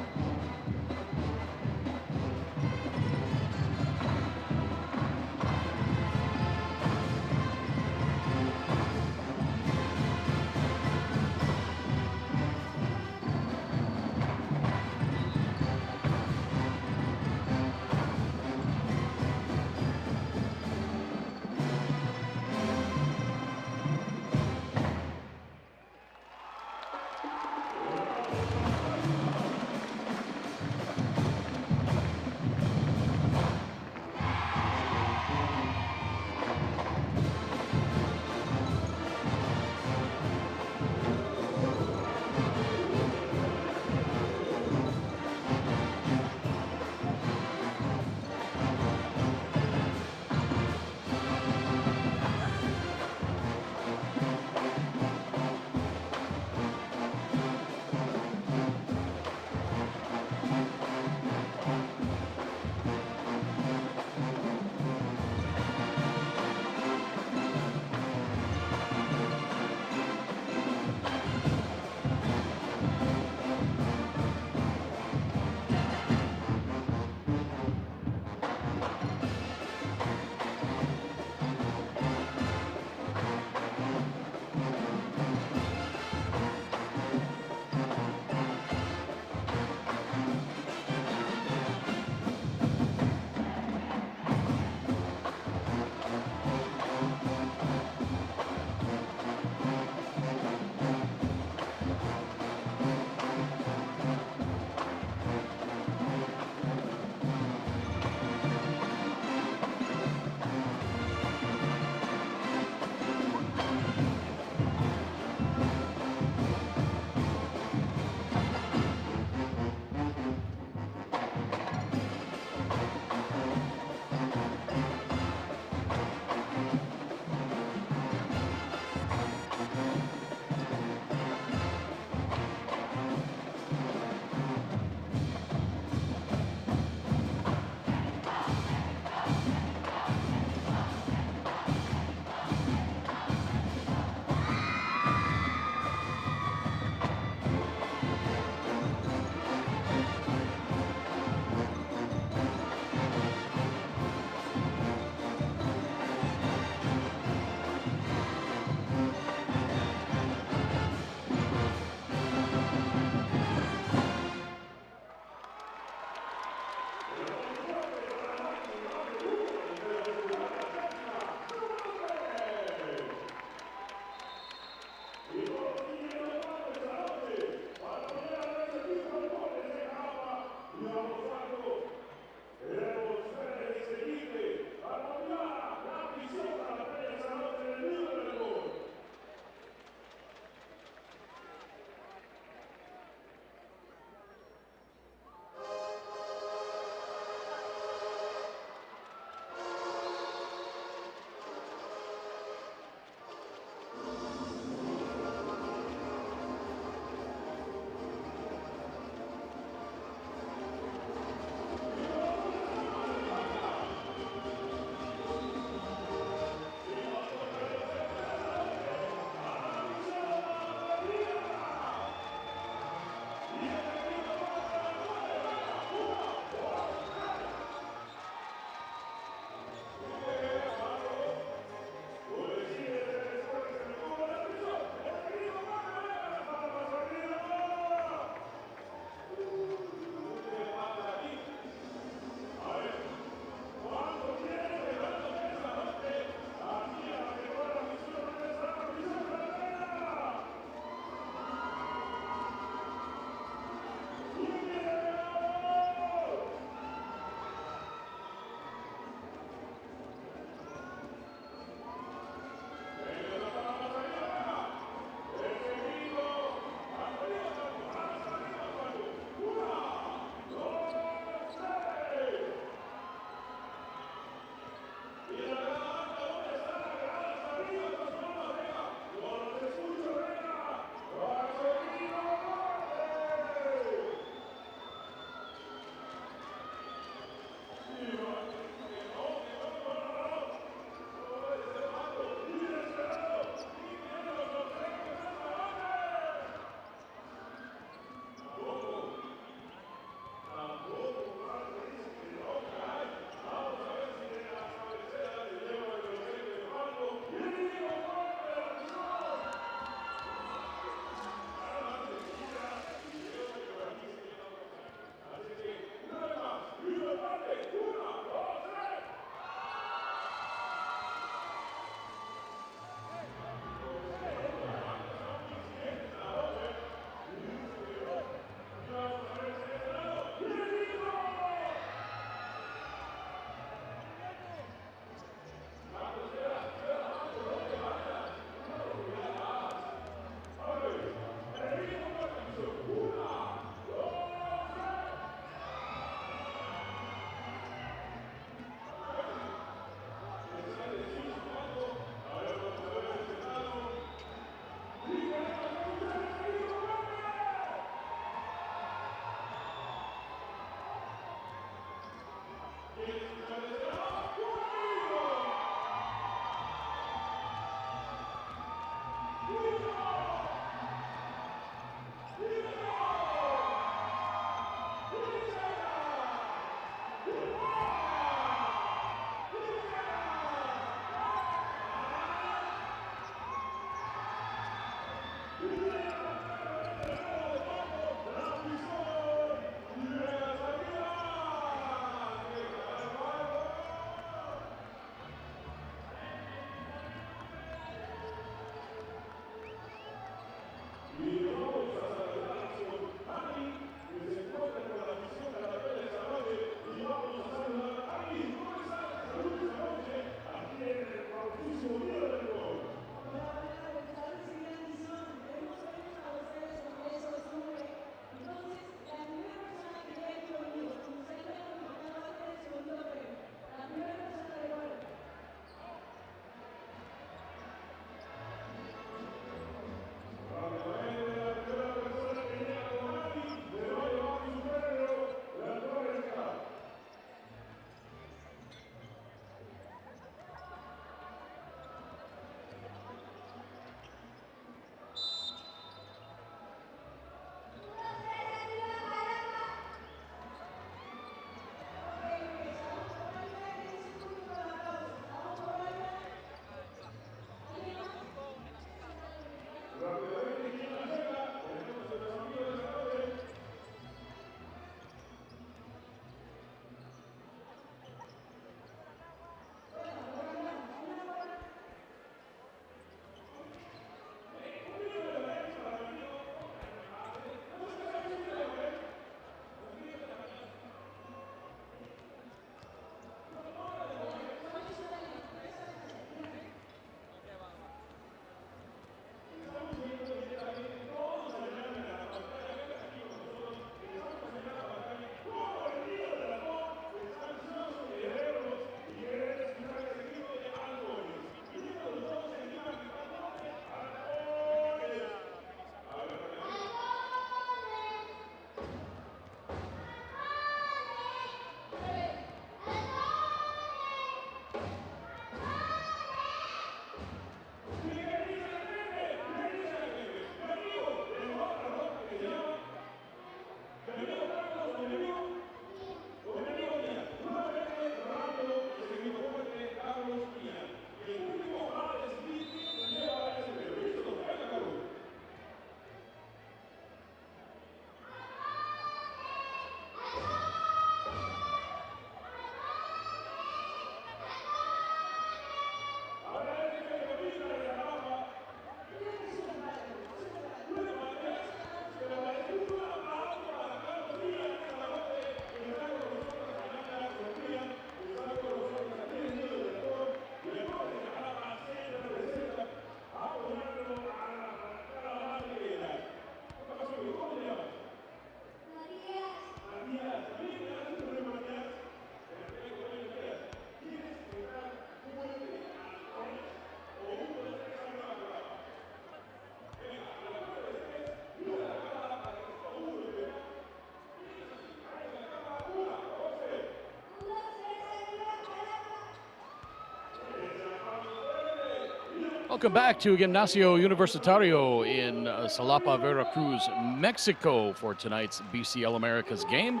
Welcome back to Gimnasio Universitario in Xalapa, Veracruz, Mexico for tonight's BCL Americas game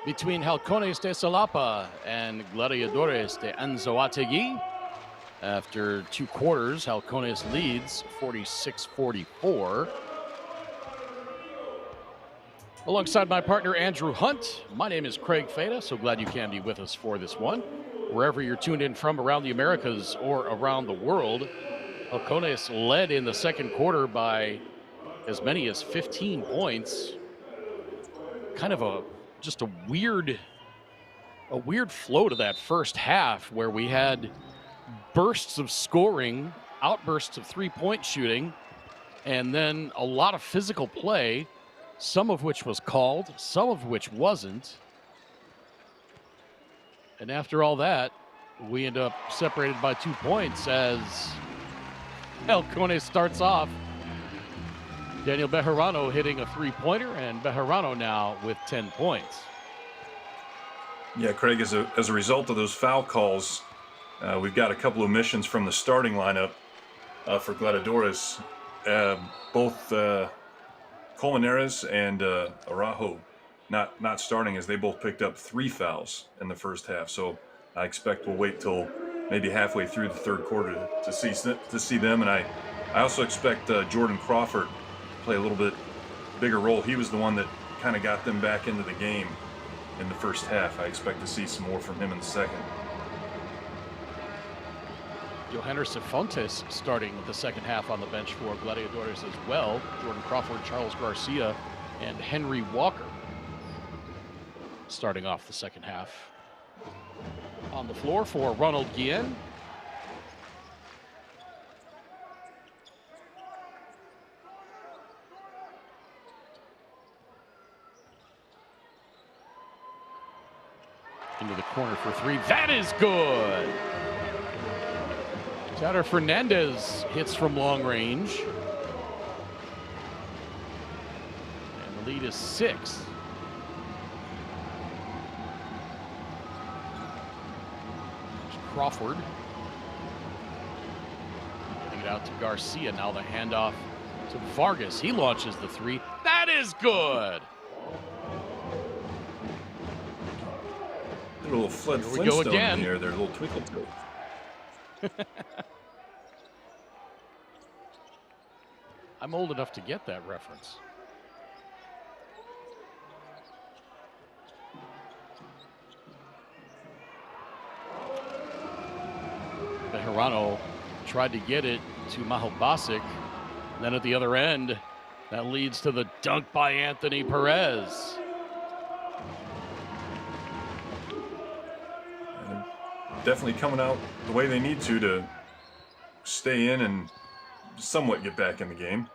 between Halcones de Xalapa and Gladiadores de Anzoátegui. After 2 quarters, Halcones leads 46-44. Alongside my partner, Andrew Hunt, my name is Craig Feta. So glad you can be with us for this one. Wherever you're tuned in from around the Americas or around the world, Halcones led in the second quarter by as many as 15 points. Kind of just a weird flow to that first half where we had bursts of scoring, outbursts of three-point shooting, and then a lot of physical play, some of which was called, some of which wasn't. And after all that, we end up separated by 2 points as Halcones starts off. Daniel Bejarano hitting a three-pointer, and Bejarano now with 10 points. Yeah, Craig, as a result of those foul calls, we've got a couple of omissions from the starting lineup for Gladiadores. Both Colmenares and Araujo not starting, as they both picked up 3 fouls in the first half. So I expect we'll wait till maybe halfway through the third quarter to see them. And I also expect Jordan Crawford to play a little bit bigger role. He was the one that kind of got them back into the game in the first half. I expect to see some more from him in the second. Johanner Cifuentes starting the second half on the bench for Gladiadores as well. Jordan Crawford, Charles Garcia, and Henry Walker starting off the second half. On the floor for Ronald Guillen. Into the corner for 3. That is good. Tatter Fernandez hits from long range. And the lead is 6. Crawford. Getting it out to Garcia. Now the handoff to Vargas. He launches the 3. That is good. A little Fred Flintstone in the air there, a little twinkle to it. I'm old enough to get that reference. Bejarano tried to get it to Mahalbasic. Then at the other end, that leads to the dunk by Anthony Perez. Definitely coming out the way they need to stay in and somewhat get back in the game.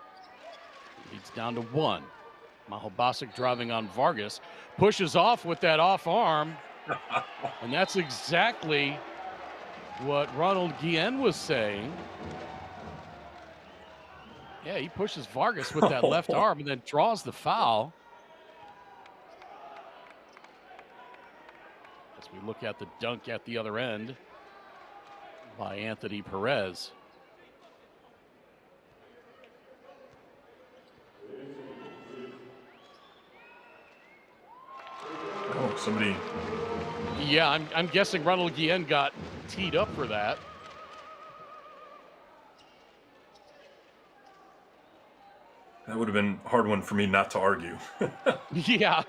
Leads down to 1. Mahalbasic driving on Vargas. Pushes off with that off arm. And that's exactly what Ronald Guillen was saying. Yeah, he pushes Vargas with that left arm and then draws the foul. As we look at the dunk at the other end by Anthony Perez. Oh, somebody. Yeah, I'm guessing Ronald Guillen got teed up for that. That would have been a hard one for me not to argue. Yeah.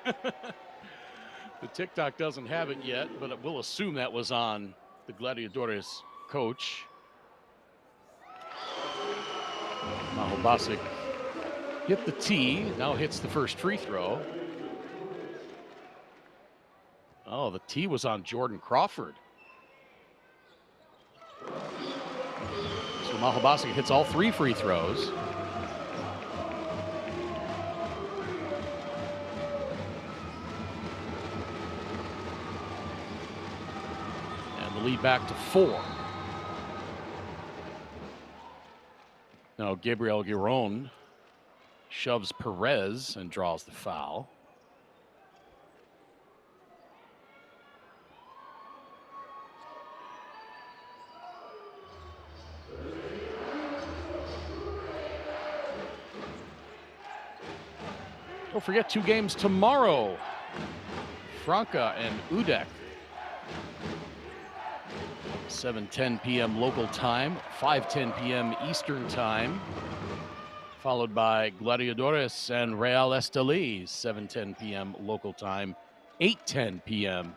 The TikTok doesn't have it yet, but we'll assume that was on the Gladiadores coach. Mahalbasic hit the tee, now hits the first free throw. Oh, the tee was on Jordan Crawford. So Mahalbasic hits all 3 free throws. Lead back to 4. Now Gabriel Giron shoves Perez and draws the foul. Don't forget 2 games tomorrow. Franca and Udek. 7:10 p.m. local time, 5:10 p.m. Eastern time. Followed by Gladiadores and Real Esteli, 7:10 p.m. local time, 8:10 p.m.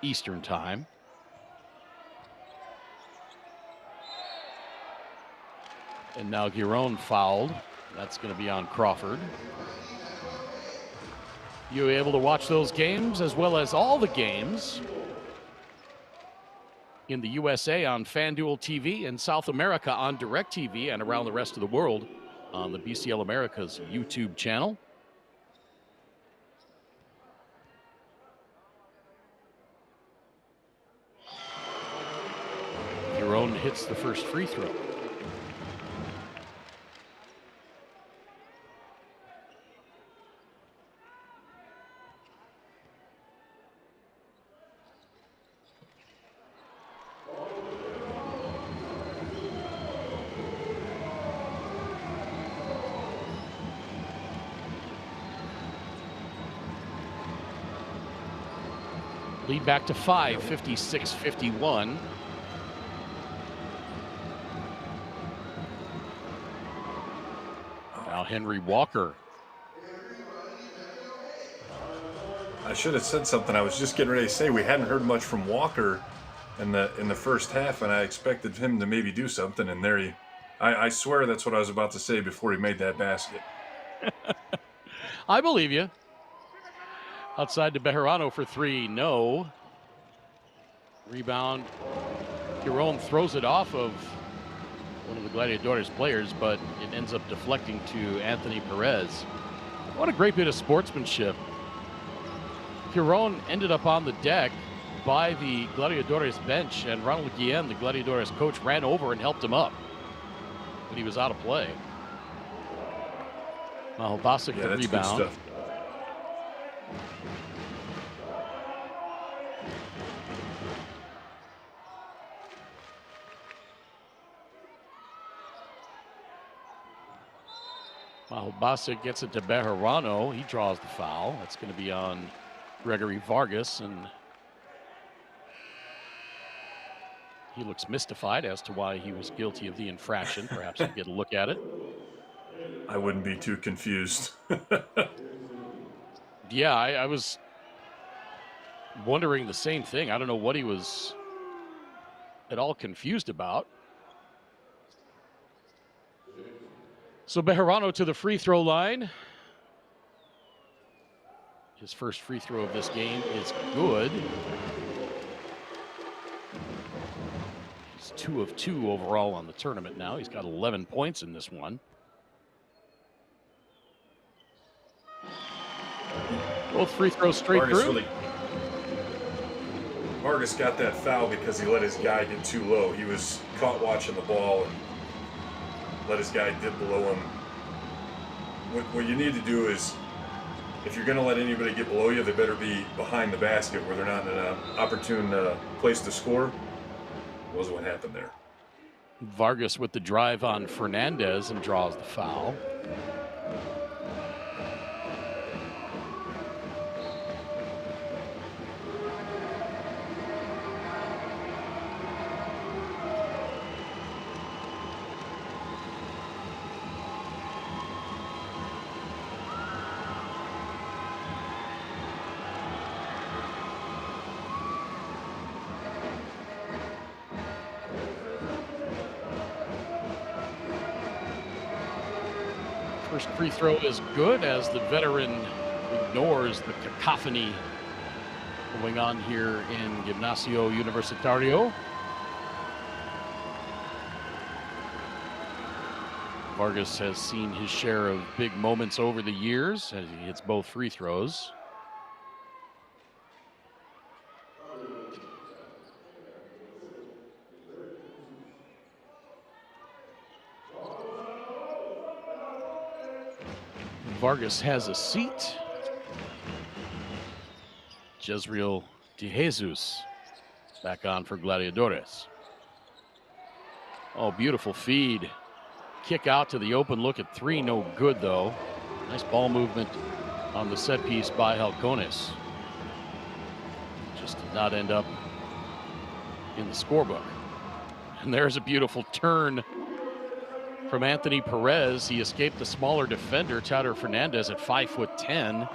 Eastern time. And now Giron fouled. That's going to be on Crawford. You're able to watch those games as well as all the games in the USA on FanDuel TV, in South America on DirecTV, and around the rest of the world on the BCL Americas YouTube channel. Giron hits the first free throw. Lead back to 5, 56-51. Now Henry Walker. I should have said something. I was just getting ready to say we hadn't heard much from Walker in the first half, and I expected him to maybe do something. And there he, I swear that's what I was about to say before he made that basket. I believe you. Outside to Bejarano for 3, no. Rebound. Giron throws it off of one of the Gladiadores players, but it ends up deflecting to Anthony Perez. What a great bit of sportsmanship. Giron ended up on the deck by the Gladiadores bench, and Ronald Guillen, the Gladiadores coach, ran over and helped him up when he was out of play. Malbasic the that's rebound. good stuff. Malbasic gets it to Bejarano. He draws the foul. That's going to be on Gregory Vargas, and he looks mystified as to why he was guilty of the infraction. Perhaps we'll get a look at it. I wouldn't be too confused. Yeah, I was wondering the same thing. I don't know what he was at all confused about. So Bejarano to the free throw line. His first free throw of this game is good. He's 2 of 2 overall on the tournament now. He's got 11 points in this one. Both free throws straight through. Vargas got that foul because he let his guy get too low. He was caught watching the ball and let his guy dip below him. What you need to do is, if you're going to let anybody get below you, they better be behind the basket where they're not in an opportune place to score. Wasn't what happened there. Vargas with the drive on Fernandez and draws the foul. First free throw is good as the veteran ignores the cacophony going on here in Gimnasio Universitario. Vargas has seen his share of big moments over the years as he hits both free throws. Vargas has a seat. Jezreel De Jesus back on for Gladiadores. Oh, beautiful feed. Kick out to the open look at 3, no good though. Nice ball movement on the set piece by Halcones. Just did not end up in the scorebook. And there's a beautiful turn from Anthony Perez. He escaped the smaller defender, Chowder Fernandez, at 5'10", and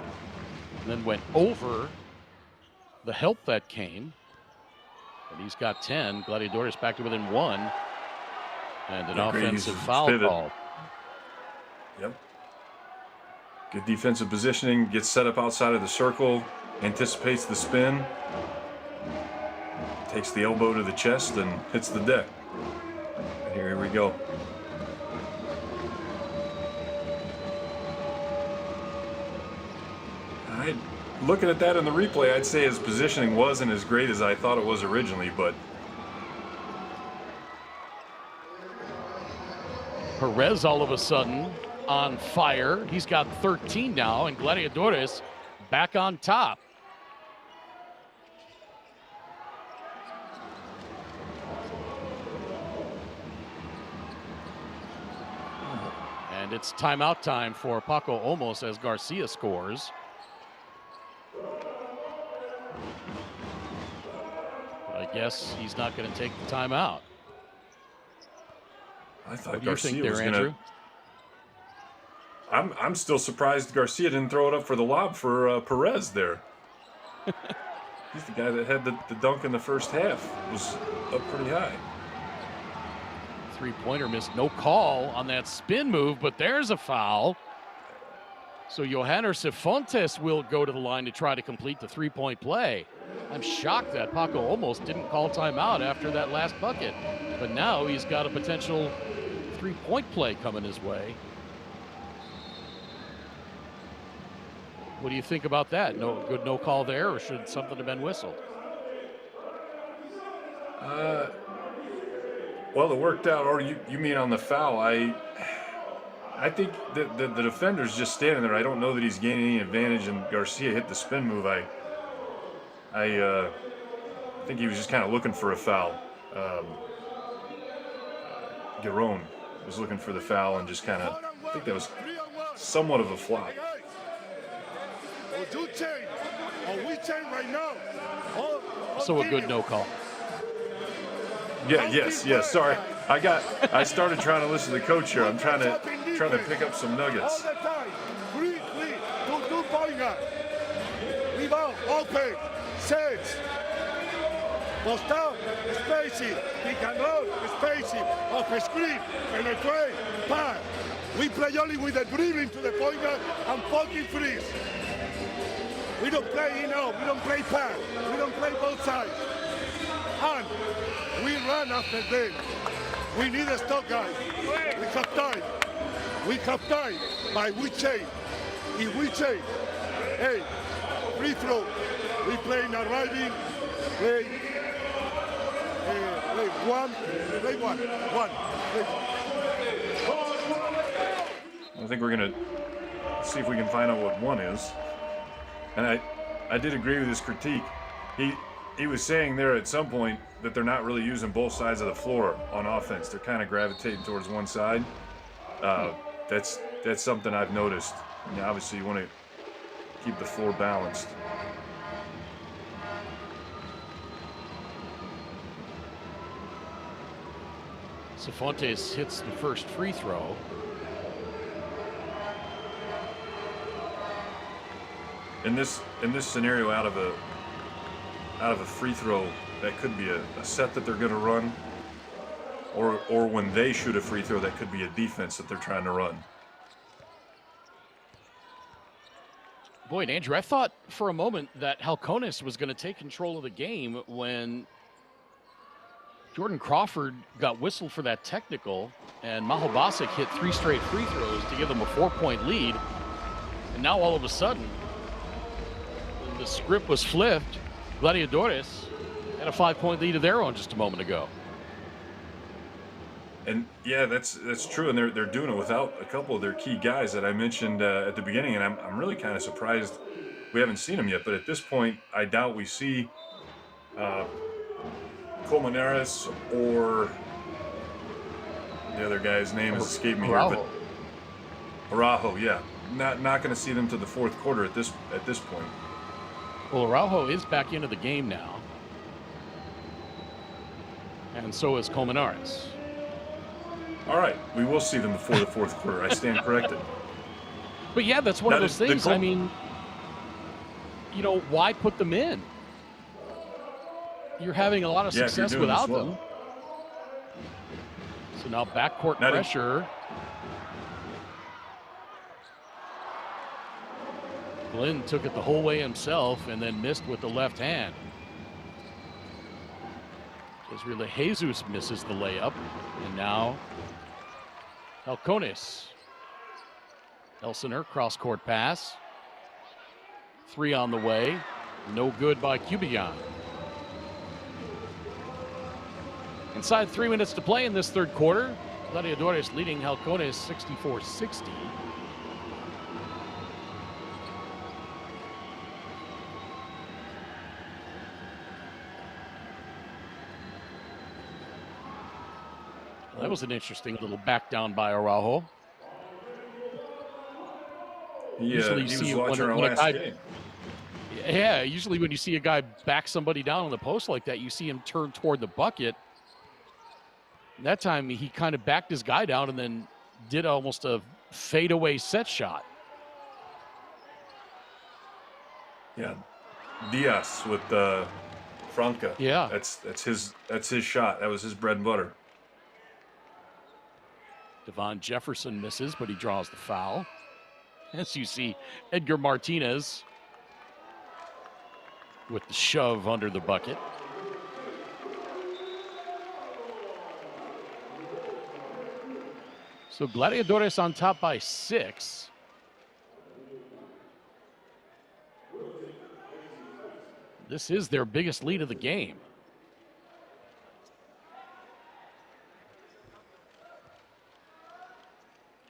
then went over the help that came. And he's got 10. Gladiadores back to within 1. And an offensive foul pivot. call. Yep. Good defensive positioning, gets set up outside of the circle, anticipates the spin, takes the elbow to the chest and hits the deck. Here we go. Looking at that in the replay, I'd say his positioning wasn't as great as I thought it was originally, but Perez all of a sudden on fire. He's got 13 now, and Gladiadores back on top. And it's timeout time for Paco Olmos as Garcia scores. But I guess he's not going to take the timeout. I thought What do you Garcia think there, was Andrew? I'm still surprised Garcia didn't throw it up for the lob for Perez there. He's the guy that had the dunk in the first half. Was up pretty high. Three-pointer missed. No call on that spin move, but there's a foul. So Johanner Cifuentes will go to the line to try to complete the three-point play. I'm shocked that Paco almost didn't call timeout after that last bucket. But now he's got a potential three-point play coming his way. What do you think about that? No call there, or should something have been whistled? Well, it worked out. Or you mean on the foul? I think that the defender's just standing there. I don't know that he's gaining any advantage. And Garcia hit the spin move. I think he was just kind of looking for a foul. Giron was looking for the foul and just kind of. I think that was somewhat of a flop. You change, or we change right now. So a good no call. Yeah. Yes. Sorry, I started trying to listen to the coach here. I'm trying to pick up some nuggets. All the time. Free, two point guard. Rebound, open, sets. Post out, spacing, pick and roll, spacing, off screen, penetrate, pass. We play only with the dribbling to the point guard and fucking freeze. We don't play in out, we don't play pass, we don't play both sides. And we run after them. We need a stop, guys. We have time, but we change. If we change, hey, free throw, we play in arriving, play one. I think we're gonna see if we can find out what one is. And I did agree with his critique. He was saying there at some point that they're not really using both sides of the floor on offense. They're kind of gravitating towards one side. That's something I've noticed. And obviously, you want to keep the floor balanced. Cifuentes hits the first free throw. In this scenario, out of a free throw, that could be a set that they're going to run, or when they shoot a free throw, that could be a defense that they're trying to run. Boy, and Andrew, I thought for a moment that Halcones was going to take control of the game when Jordan Crawford got whistled for that technical, and Maho Basic hit 3 straight free throws to give them a 4-point lead. And now all of a sudden, the script was flipped. Gladiadores had a 5-point lead of their own just a moment ago. And yeah, that's true, and they're doing it without a couple of their key guys that I mentioned at the beginning, and I'm really kind of surprised we haven't seen them yet. But at this point, I doubt we see Colmenares or the other guy's name has escaped me here. But Araujo, yeah. not going to see them to the fourth quarter at this point. Well, Araujo is back into the game now. And so is Colmenares. All right, we will see them before the fourth quarter. I stand corrected. But yeah, that's one of those things. I mean, you know, why put them in? You're having a lot of success without them. So now backcourt pressure. Glenn took it the whole way himself and then missed with the left hand. Israel Jesus misses the layup. And now Halcones. Elsener, cross-court pass. 3 on the way. No good by Cubillan. Inside 3 minutes to play in this third quarter. Gladiadores leading Halcones 64-60. That was an interesting little back down by Araujo. Yeah, he was watching our last game. Yeah, usually when you see a guy back somebody down on the post like that, you see him turn toward the bucket. That time he kind of backed his guy down and then did almost a fadeaway set shot. Yeah, Diaz with Franca. Yeah, that's his shot. That was his bread and butter. Devon Jefferson misses, but he draws the foul. As you see, Edgar Martinez with the shove under the bucket. So Gladiadores on top by 6. This is their biggest lead of the game.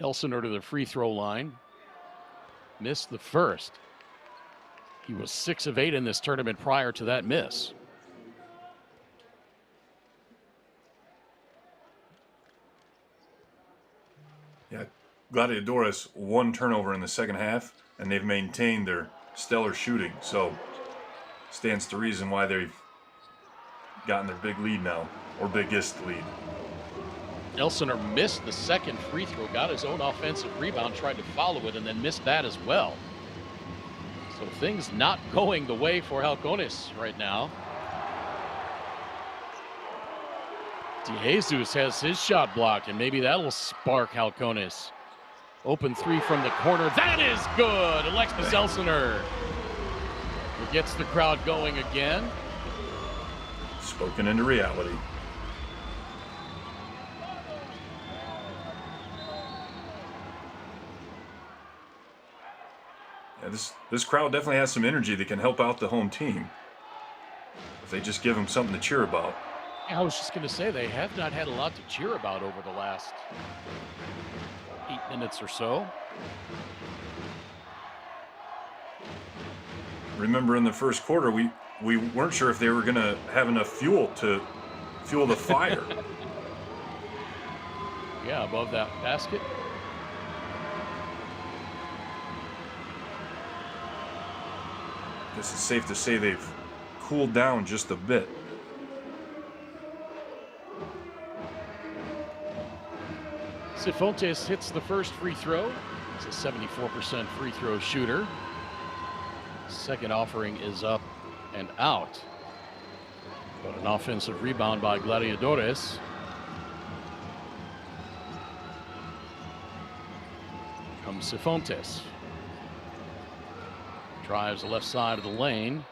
Elsener to the free throw line. Missed the first. He was 6 of 8 in this tournament prior to that miss. Yeah, Gladiadores 1 turnover in the second half, and they've maintained their stellar shooting. So stands to reason why they've gotten their big lead now, or biggest lead. Elsener missed the second free throw, got his own offensive rebound, tried to follow it, and then missed that as well. So things not going the way for Halcones right now. DeJesus has his shot blocked, and maybe that'll spark Halcones. Open 3 from the corner. That is good. Alexis Elsener. It gets the crowd going again. Spoken into reality. Yeah, this crowd definitely has some energy that can help out the home team if they just give them something to cheer about. I was just going to say, they have not had a lot to cheer about over the last 8 minutes or so. Remember in the first quarter, we weren't sure if they were going to have enough fuel to fuel the fire. Yeah, above that basket. This is safe to say they've cooled down just a bit. Cifuentes hits the first free throw. He's a 74% free throw shooter. Second offering is up and out. But an offensive rebound by Gladiadores. Comes Cifuentes. Drives the left side of the lane.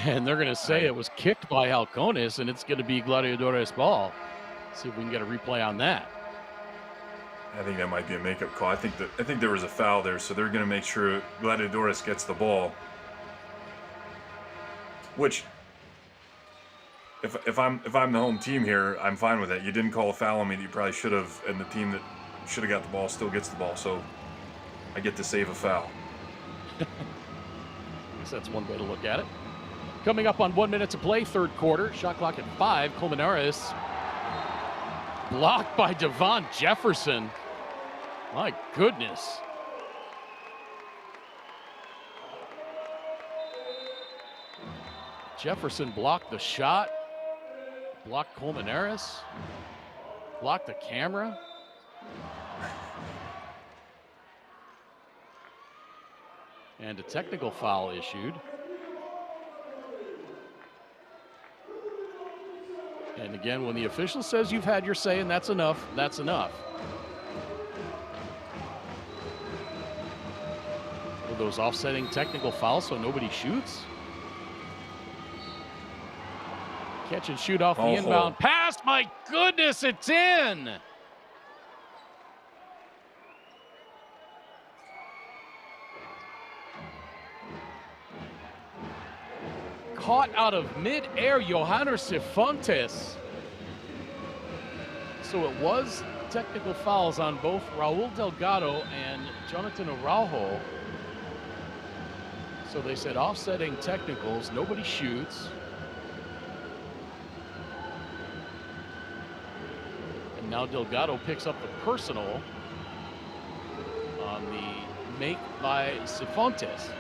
And they're going to say it was kicked by Halcones, and it's going to be Gladiadores ball. See if we can get a replay on that. I think that might be a makeup call. I think there was a foul there, so they're going to make sure Gladiadores gets the ball. Which, if I'm the home team here, I'm fine with that. You didn't call a foul on me that you probably should have, and the team that should have got the ball still gets the ball. So I get to save a foul. I guess that's one way to look at it. Coming up on 1 minute to play, third quarter. Shot clock at 5. Colmenares blocked by Devon Jefferson. My goodness. Jefferson blocked the shot, blocked Colmenares, blocked the camera. And a technical foul issued. And again, when the official says you've had your say and that's enough, that's enough. Were those offsetting technical fouls so nobody shoots? Catch and shoot off the inbound pass. My goodness, it's in. Caught out of mid-air, Johanner Cifuentes. So it was technical fouls on both Raul Delgado and Jonathan Araujo. So they said offsetting technicals, nobody shoots. And now Delgado picks up the personal on the make by Cifuentes.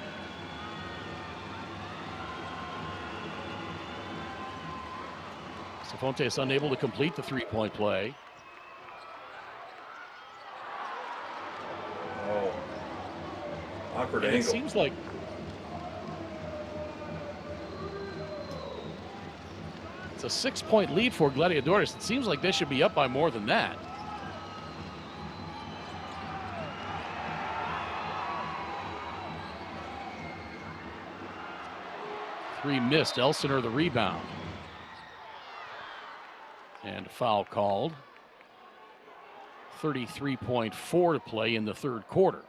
Cifuentes unable to complete the three-point play. Oh, awkward And angle. it seems like it's a 6-point lead for Gladiadores. It seems like they should be up by more than that. Three missed. Elsinore the rebound. And a foul called. 33.4 to play in the third quarter.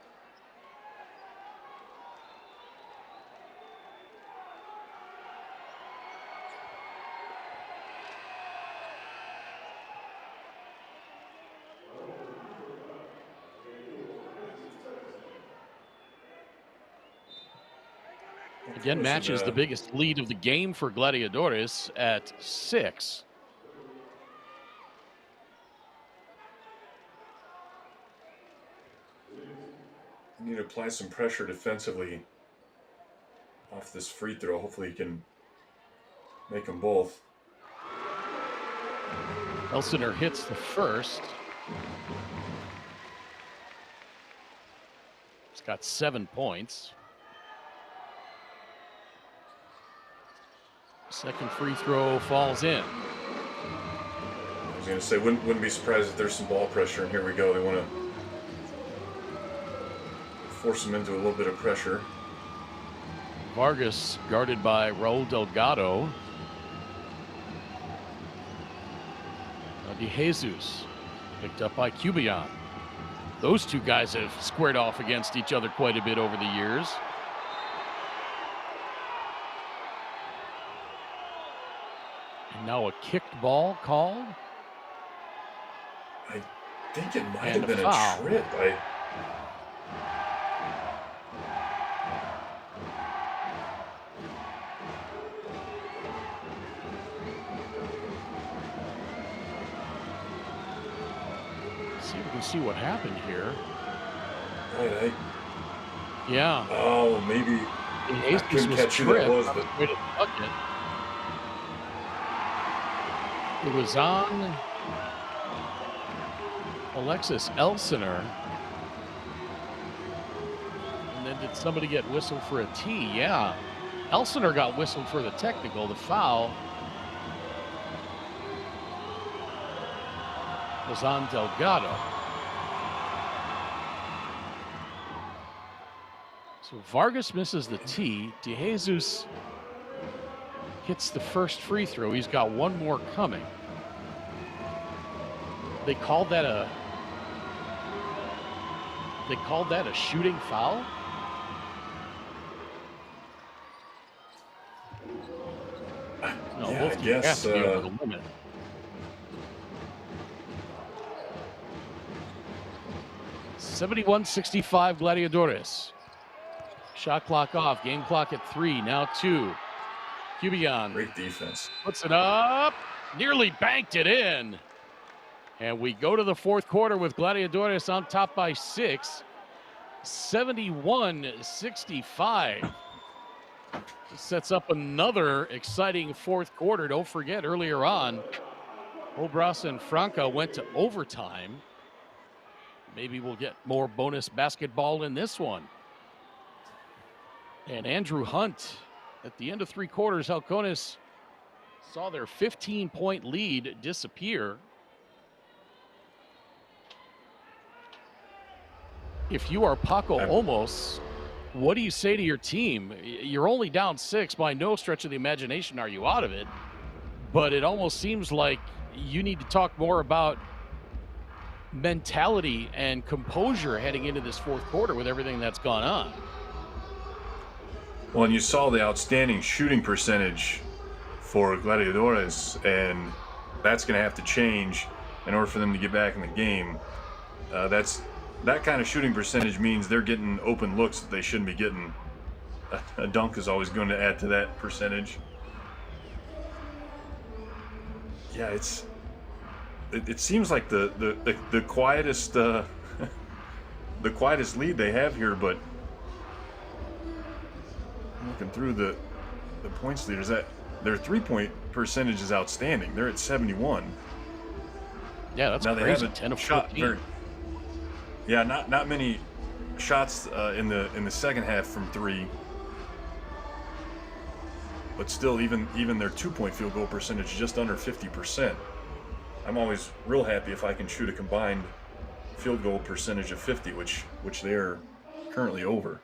Again, matches the biggest lead of the game for Gladiadores at 6. You need to apply some pressure defensively off this free throw. Hopefully you can make them both. Elsinore hits the first. He's got 7 points. Second free throw falls in. I was going to say, wouldn't be surprised if there's some ball pressure, and here we go. They want to force them into a little bit of pressure. Vargas guarded by Raul Delgado. De Jesus picked up by Cubion. Those two guys have squared off against each other quite a bit over the years. And now a kicked ball called. I think it might And have been a foul. a trip. See if we can see what happened here. Right, Yeah. oh, maybe. De Jesus couldn't was catch who that tripped was, on but- his way to the bucket. It was on Alexis Elsinore. And then did somebody get whistled for a T? Yeah. Elsinore got whistled for the technical. The foul was on Delgado. So Vargas misses the tee. De Jesus hits the first free throw. He's got one more coming. They called that a shooting foul? No, Yeah, both I teams guess, have to be over the limit. $71-65 Gladiadores. Shot clock off. Game clock at 3. Now 2. Cubion Great defense. puts it up. Nearly banked it in. And we go to the fourth quarter with Gladiadores on top by 6, 71-65. This sets up another exciting fourth quarter. Don't forget, earlier on, Obras and Franca went to overtime. Maybe we'll get more bonus basketball in this one. And Andrew Hunt, at the end of 3 quarters, Halcones saw their 15-point lead disappear. If you are Paco Olmos, what do you say to your team? You're only down 6. By no stretch of the imagination are you out of it. But it almost seems like you need to talk more about mentality and composure heading into this fourth quarter with everything that's gone on. Well, and you saw the outstanding shooting percentage for Gladiadores, and that's going to have to change in order for them to get back in the game. That kind of shooting percentage means they're getting open looks that they shouldn't be getting. A dunk is always going to add to that percentage. Yeah, it seems like the quietest the quietest lead they have here, but looking through the points leaders, that their 3-point percentage is outstanding. They're at 71. Yeah, that's now crazy. They haven't 10 of shot 14. Yeah, not many shots in the second half from 3. But still, even their 2-point field goal percentage is just under 50%. I'm always real happy if I can shoot a combined field goal percentage of 50, which they are currently over.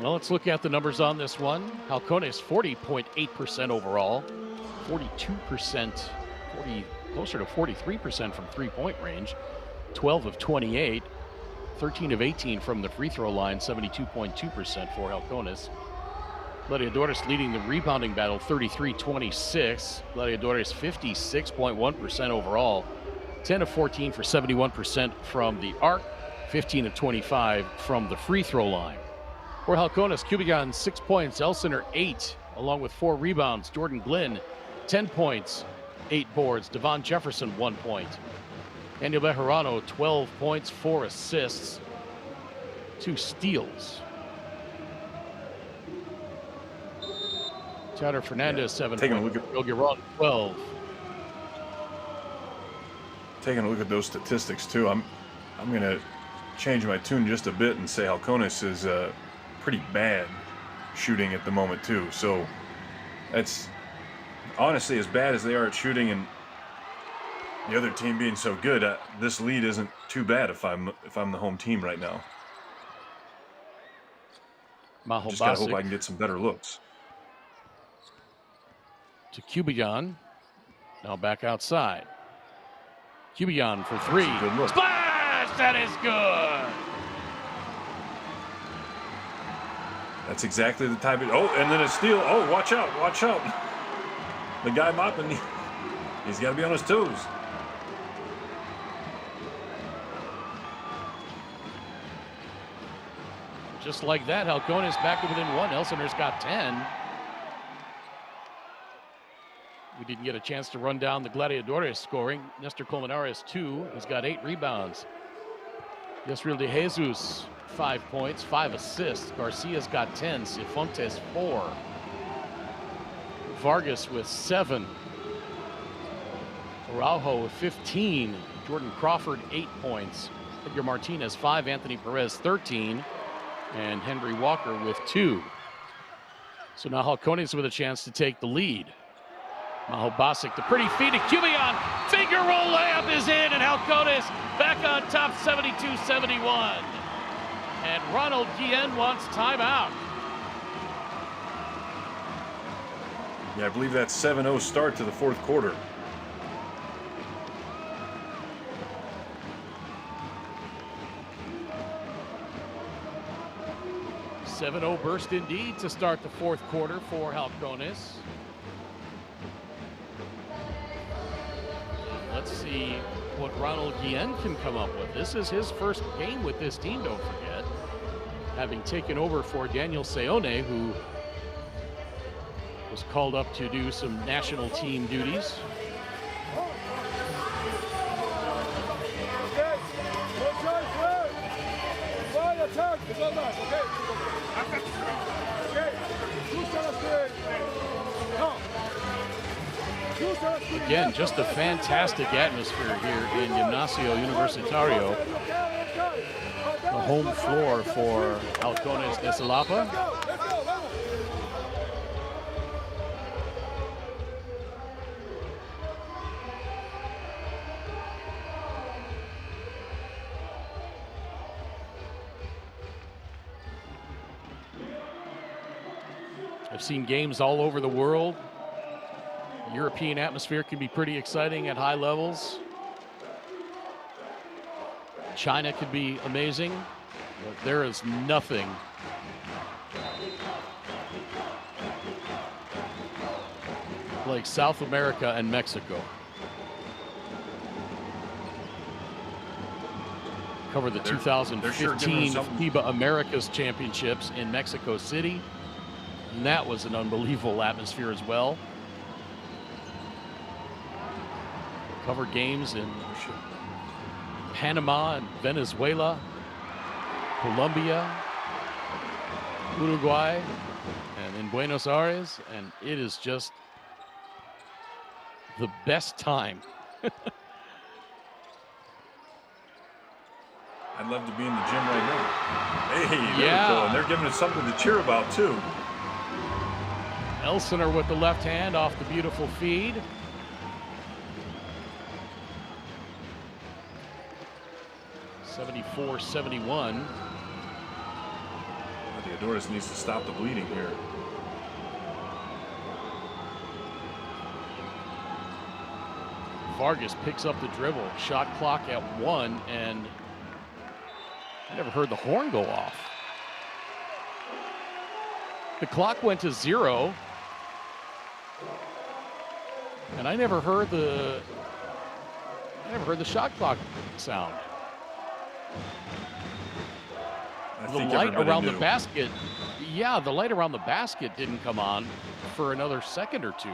Well, let's look at the numbers on this one. Halcones 40.8% overall, 42%, closer to 43% from 3-point range, 12 of 28, 13 of 18 from the free throw line, 72.2% for Halcones. Gladiadores leading the rebounding battle, 33-26. Gladiadores 56.1% overall, 10 of 14 for 71% from the arc, 15 of 25 from the free throw line. For Halcones, Cubigan 6 points, Elsener 8, along with 4 rebounds. Jordan Glynn 10 points, 8 boards. Devon Jefferson 1 point. Daniel Bejarano 12 points, 4 assists, 2 steals. Tyler Fernandez 7 Taking points. a look at Gilgiron 12. Taking a look at those statistics too, I'm going to change my tune just a bit and say Halcones is pretty bad shooting at the moment too. So that's honestly, as bad as they are at shooting and the other team being so good, this lead isn't too bad if I'm the home team right now. Just gotta hope I can get some better looks. To Cubigan, now back outside. Cubigan for 3. Good look. Splash! That is good. That's exactly the type of. Oh, and then a steal. Oh, watch out! Watch out! The guy mopping, he's got to be on his toes. Just like that, Halcones back to within 1. Elsener's got 10. We didn't get a chance to run down the Gladiadores scoring. Nestor Colmenares 2. He's got 8 rebounds. Yesriel de Jesus 5 points, 5 assists. Garcia's got 10. Cifuentes 4. Vargas with 7. Araujo with 15. Jordan Crawford 8 points. Edgar Martinez 5. Anthony Perez 13. And Henry Walker with 2. So now Halcones with a chance to take the lead. Maho Basic, the pretty feed to Cubion. Finger roll layup is in, and Halcones back on top 72-71. And Ronald Guillen wants timeout. Yeah, I believe that's 7-0 start to the fourth quarter. .7-0 burst indeed to start the fourth quarter for Halcones. Let's see what Ronald Guillen can come up with. This is his first game with this team, don't forget. Having taken over for Daniel Seone, who was called up to do some national team duties. Again, just a fantastic atmosphere here in Gimnasio Universitario, the home floor for Halcones de Xalapa. I've seen games all over the world. European atmosphere can be pretty exciting at high levels. China could be amazing, but there is nothing like South America and Mexico. Covered the 2015 FIBA Americas Championships in Mexico City, and that was an unbelievable atmosphere as well. Covered games in Panama and Venezuela, Colombia, Uruguay, and in Buenos Aires, and it is just the best time. I'd love to be in the gym right now. Hey, yeah. And they're giving us something to cheer about too. Elsener with the left hand off the beautiful feed. (74-71). Gladiadores needs to stop the bleeding here. Vargas picks up the dribble. Shot clock at 1, and I never heard the horn go off. The clock went to 0, and I never heard the shot clock sound. The light around the basket, yeah, the light around the basket didn't come on for another second or two.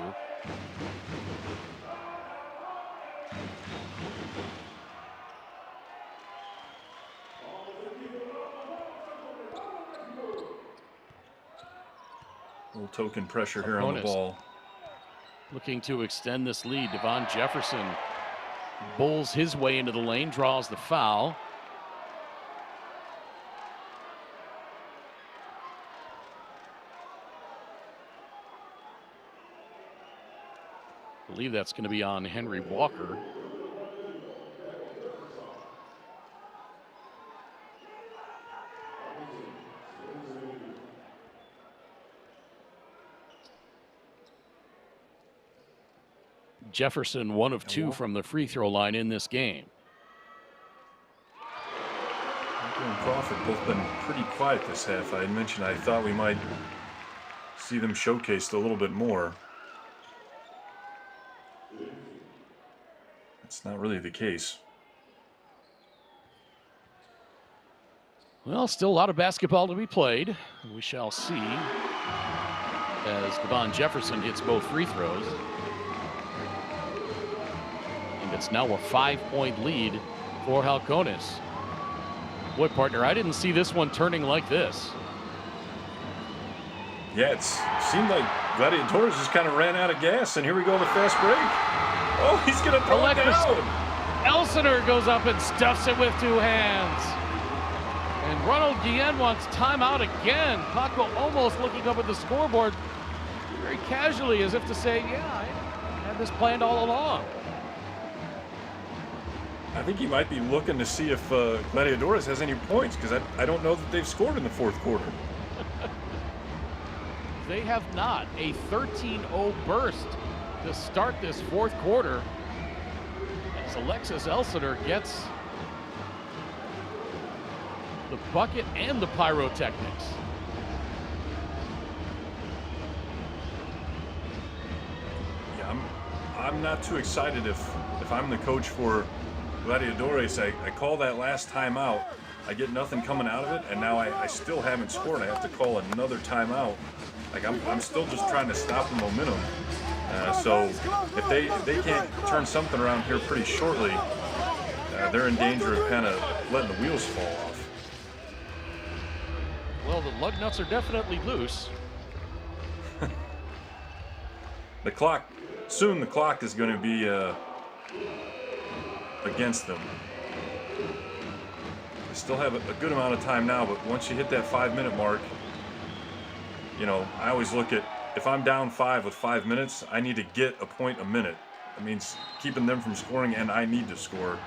A little token pressure here on the ball. Looking to extend this lead. Devon Jefferson bowls his way into the lane, draws the foul. I believe that's going to be on Henry Walker. Jefferson 1 of 2 from the free throw line in this game. Walker and Crawford both been pretty quiet this half. I had mentioned I thought we might see them showcased a little bit more. That's not really the case. Well, still a lot of basketball to be played. We shall see as Devon Jefferson hits both free throws. And it's now a 5-point lead for Halcones. Boy, partner, I didn't see this one turning like this. Yeah, it seemed like Gladiadores just kind of ran out of gas, and here we go, the fast break. Oh, he's going to throw it down. Elsener goes up and stuffs it with 2 hands. And Ronald Guillen wants timeout again. Paco almost looking up at the scoreboard very casually as if to say, yeah, I had this planned all along. I think he might be looking to see if Gladiadores has any points, because I don't know that they've scored in the fourth quarter. They have not. A 13-0 burst to start this fourth quarter as Alexis Elsener gets the bucket and the pyrotechnics. Yeah, I'm not too excited if I'm the coach for Gladiadores, I call that last timeout. I get nothing coming out of it, and now I still haven't scored. I have to call another timeout. Like I'm still just trying to stop the momentum. So if they can't turn something around here pretty shortly, they're in danger of kind of letting the wheels fall off. Well, the lug nuts are definitely loose. The clock is going to be against them. They still have a good amount of time now, but once you hit that 5-minute mark, you know, I always look at, if I'm down 5 with 5 minutes, I need to get a point a minute. That means keeping them from scoring, and I need to score.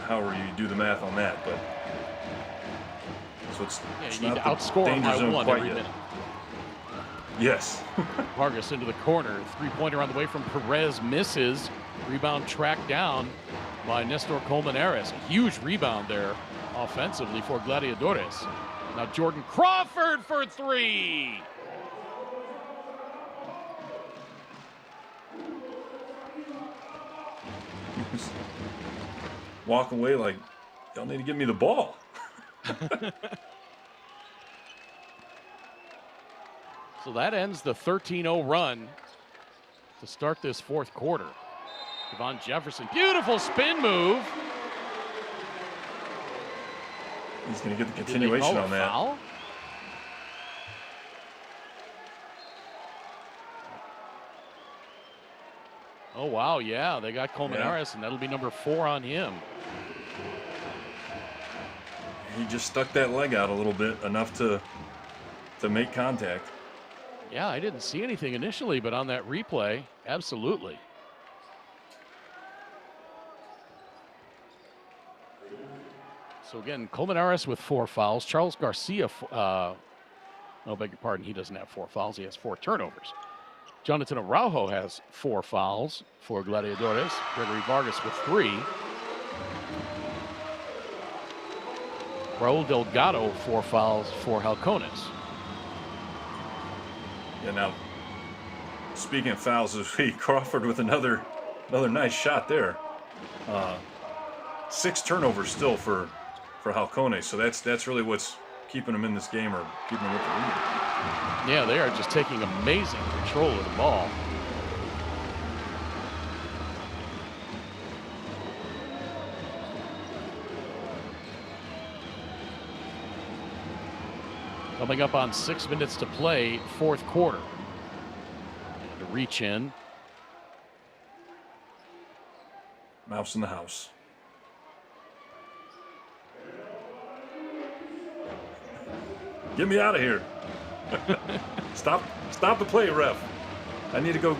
However you do the math on that, but so it's you need not to outscore danger by zone one quite every yet. minute. Yes. Vargas into the corner. 3-pointer on the way from Perez misses. Rebound tracked down by Nestor Colmenares. A huge rebound there offensively for Gladiadores. Now Jordan Crawford for 3. Walk away like, y'all need to give me the ball. So that ends the 13-0 run to start this fourth quarter. Devon Jefferson, beautiful spin move. He's going to get the Did they continuation call a on that. foul? Oh, wow, yeah, they got Colmenares, and that'll be number 4 on him. He just stuck that leg out a little bit, enough to make contact. Yeah, I didn't see anything initially, but on that replay, absolutely. So again, Colmenares with 4 fouls. Charles Garcia, no, beg your pardon, he doesn't have 4 fouls. He has 4 turnovers. Jonathan Araujo has 4 fouls for Gladiadores. Gregory Vargas with 3. Raul Delgado, 4 fouls for Halcones. Yeah, now, speaking of fouls this week, Crawford with another nice shot there. 6 turnovers still for Halcones, so that's really what's keeping them in this game, or keeping them with the lead. Yeah, they are just taking amazing control of the ball. Coming up on 6 minutes to play, fourth quarter. And to reach in. Mouse in the house. Get me out of here. Stop the play, ref. I need to go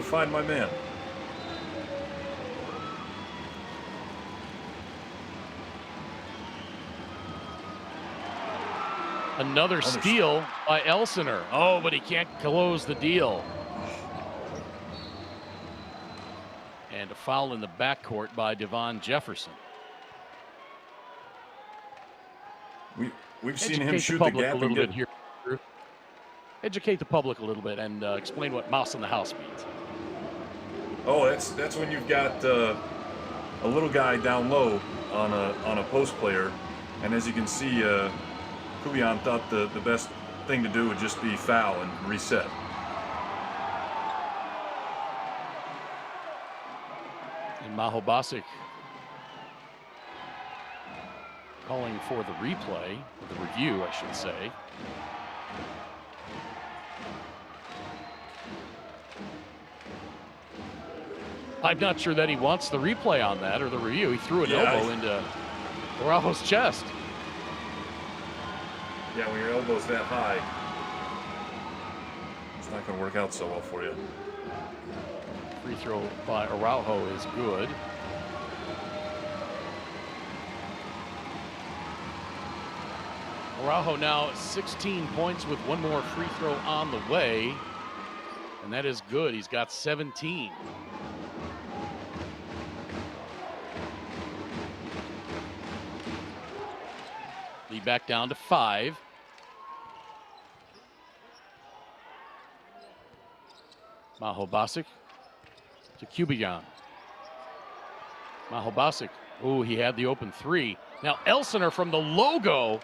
find my man. Another steal by Elsener. Oh, but he can't close the deal. And a foul in the backcourt by Devon Jefferson. We've seen him shoot the gap and get... here. Educate the public a little bit and explain what mouse in the house means. Oh, that's when you've got a little guy down low on a post player, and as you can see, Kubian thought the best thing to do would just be foul and reset. And Maho Basic calling for the replay, or the review, I should say. I'm not sure that he wants the replay on that or the review. He threw an elbow into Araujo's chest. Yeah, when your elbow's that high, it's not going to work out so well for you. Free throw by Araujo is good. Araujo now 16 points with 1 more free throw on the way. And that is good. He's got 17. Lead back down to 5. Maho Basic to Kubian. Mahobasic. Ooh, he had the open 3. Now Elsener from the logo,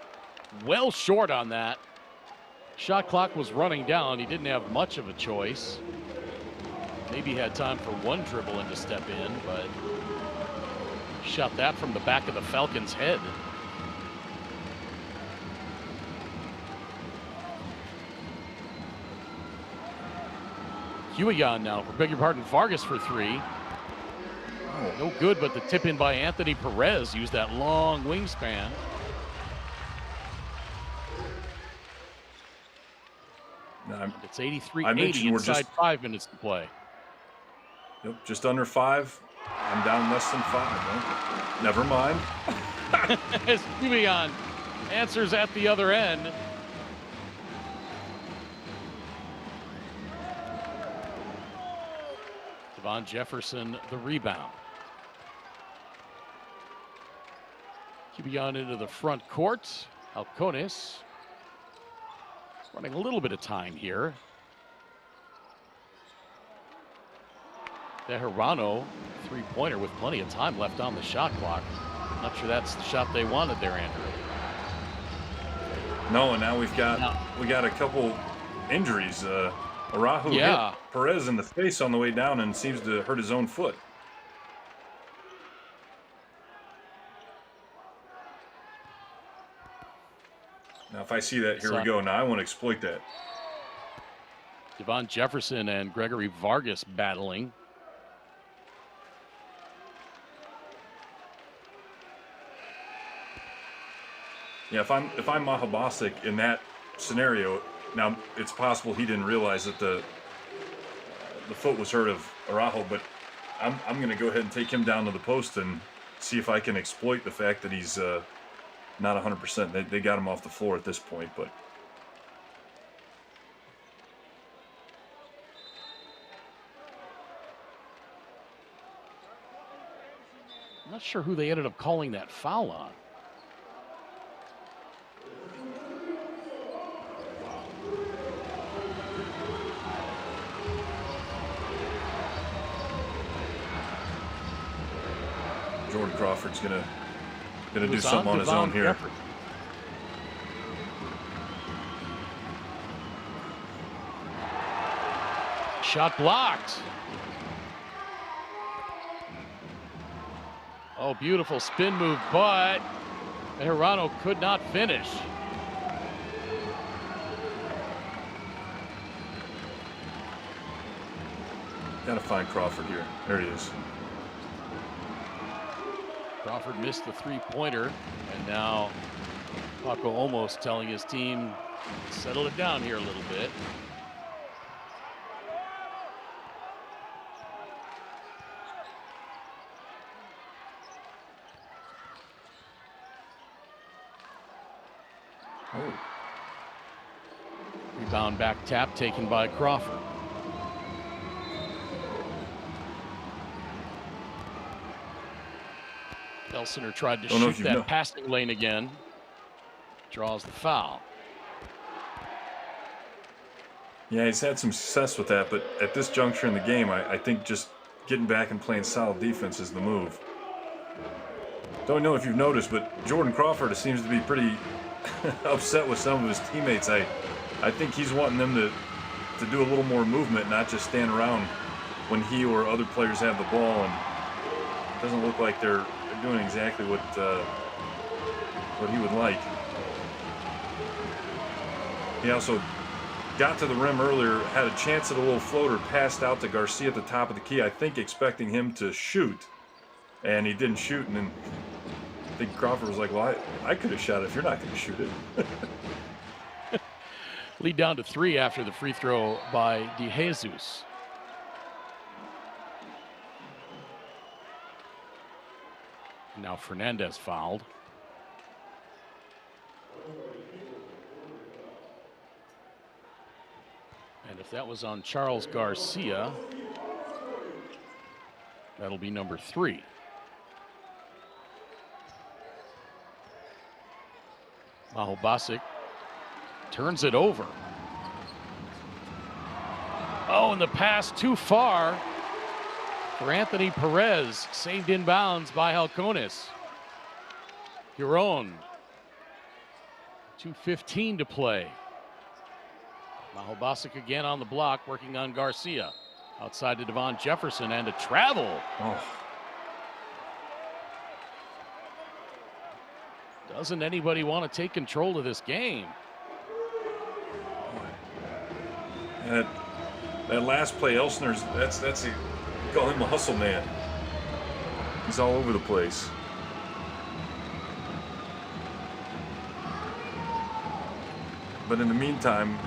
well short on that. Shot clock was running down. He didn't have much of a choice. Maybe he had time for one dribble and to step in, but shot that from the back of the Falcons' head. Huion now, beg your pardon, Vargas for 3. Oh, no good, but the tip in by Anthony Perez used that long wingspan. It's 83-80 inside 5 minutes to play. Yep, just under 5. I'm down less than 5. Well, never mind. As Huion answers at the other end. Devon Jefferson, the rebound. Huion into the front court. Halcones running a little bit of time here. Bejarano, three-pointer with plenty of time left on the shot clock. Not sure that's the shot they wanted there, Andrew. No, and now we got a couple injuries. Araujo hit Perez in the face on the way down and seems to hurt his own foot. Now, if I see that, here we go. Now, I want to exploit that. Devon Jefferson and Gregory Vargas battling. Yeah, if I'm Mahobasic in that scenario, now it's possible he didn't realize that the foot was hurt of Araujo, but I'm going to go ahead and take him down to the post and see if I can exploit the fact that he's not 100%. They got him off the floor at this point, but I'm not sure who they ended up calling that foul on. Jordan Crawford's gonna do something on his own here. Shot blocked. Oh, beautiful spin move, but Bejarano could not finish. Gotta find Crawford here. There he is. Crawford missed the three-pointer, and now Paco almost telling his team, settle it down here a little bit. Oh. Rebound back tap taken by Crawford. Elsener tried to shoot that passing lane again. Draws the foul. Yeah, he's had some success with that, but at this juncture in the game, I think just getting back and playing solid defense is the move. Don't know if you've noticed, but Jordan Crawford seems to be pretty upset with some of his teammates. I think he's wanting them to do a little more movement, not just stand around when he or other players have the ball, and it doesn't look like they're doing exactly what he would like. He also got to the rim earlier, had a chance at a little floater, passed out to Garcia at the top of the key, I think expecting him to shoot, and he didn't shoot, and then I think Crawford was like, well, I could have shot it if you're not going to shoot it. Lead down to 3 after the free throw by De Jesus. Now Fernandez fouled. And if that was on Charles Garcia, that'll be number 3. Mahobasic turns it over. Oh, and the pass too far. for Anthony Perez, saved inbounds by Halcones. Giron, 2:15 to play. Basic again on the block, working on Garcia. Outside to Devon Jefferson, and a travel. Oh. Doesn't anybody want to take control of this game? That last play, Elsner's, that's a, call him a hustle man. He's all over the place. But in the meantime,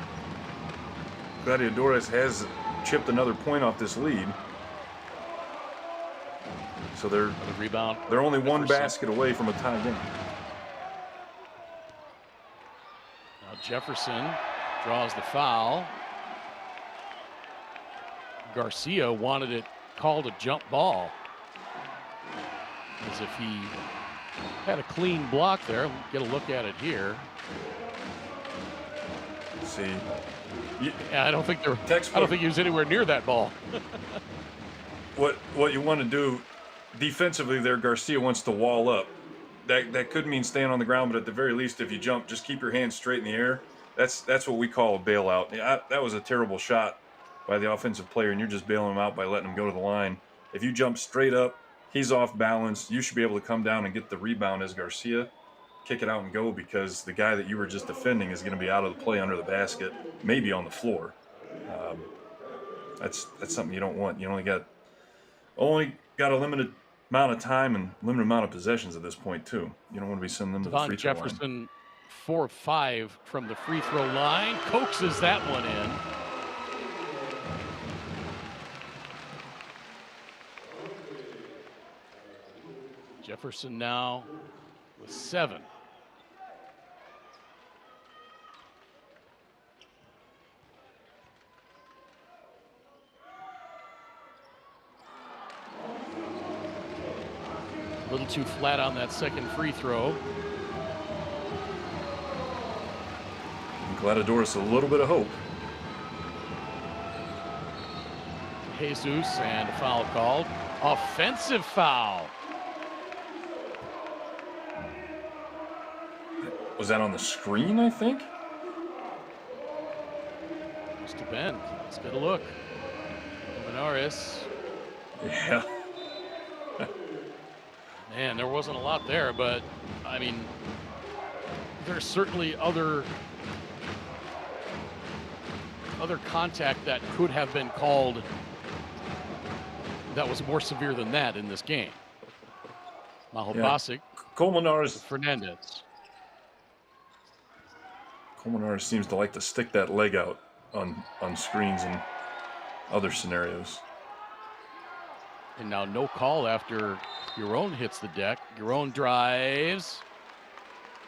Gladiadores has chipped another point off this lead. So they're rebound. They're only one basket away from a tie game. Now Jefferson draws the foul. Garcia wanted it called a jump ball, as if he had a clean block there. We'll get a look at it here. See, yeah, I don't think he was anywhere near that ball. What you want to do defensively there, Garcia wants to wall up. That could mean staying on the ground, but at the very least, if you jump, just keep your hands straight in the air. That's what we call a bailout. Yeah, that was a terrible shot by the offensive player, and you're just bailing him out by letting him go to the line. If you jump straight up, he's off balance. You should be able to come down and get the rebound as Garcia, kick it out and go, because the guy that you were just defending is going to be out of the play under the basket, maybe on the floor. That's something you don't want. You only got a limited amount of time and limited amount of possessions at this point too. You don't want to be sending them to the free throw line. Jefferson, 4 of 5 from the free throw line, coaxes that one in. Jefferson now with 7. A little too flat on that second free throw. Gladiadores a little bit of hope. Jesus, and a foul called. Offensive foul. Was that on the screen, I think? Must have been. Let's get a look. Benares. Yeah. Man, there wasn't a lot there, but I mean, there's certainly other contact that could have been called that was more severe than that in this game. Basic. Colmenares. Fernandez. Colmenares seems to like to stick that leg out on screens and other scenarios. And now no call after Giron hits the deck. Giron drives.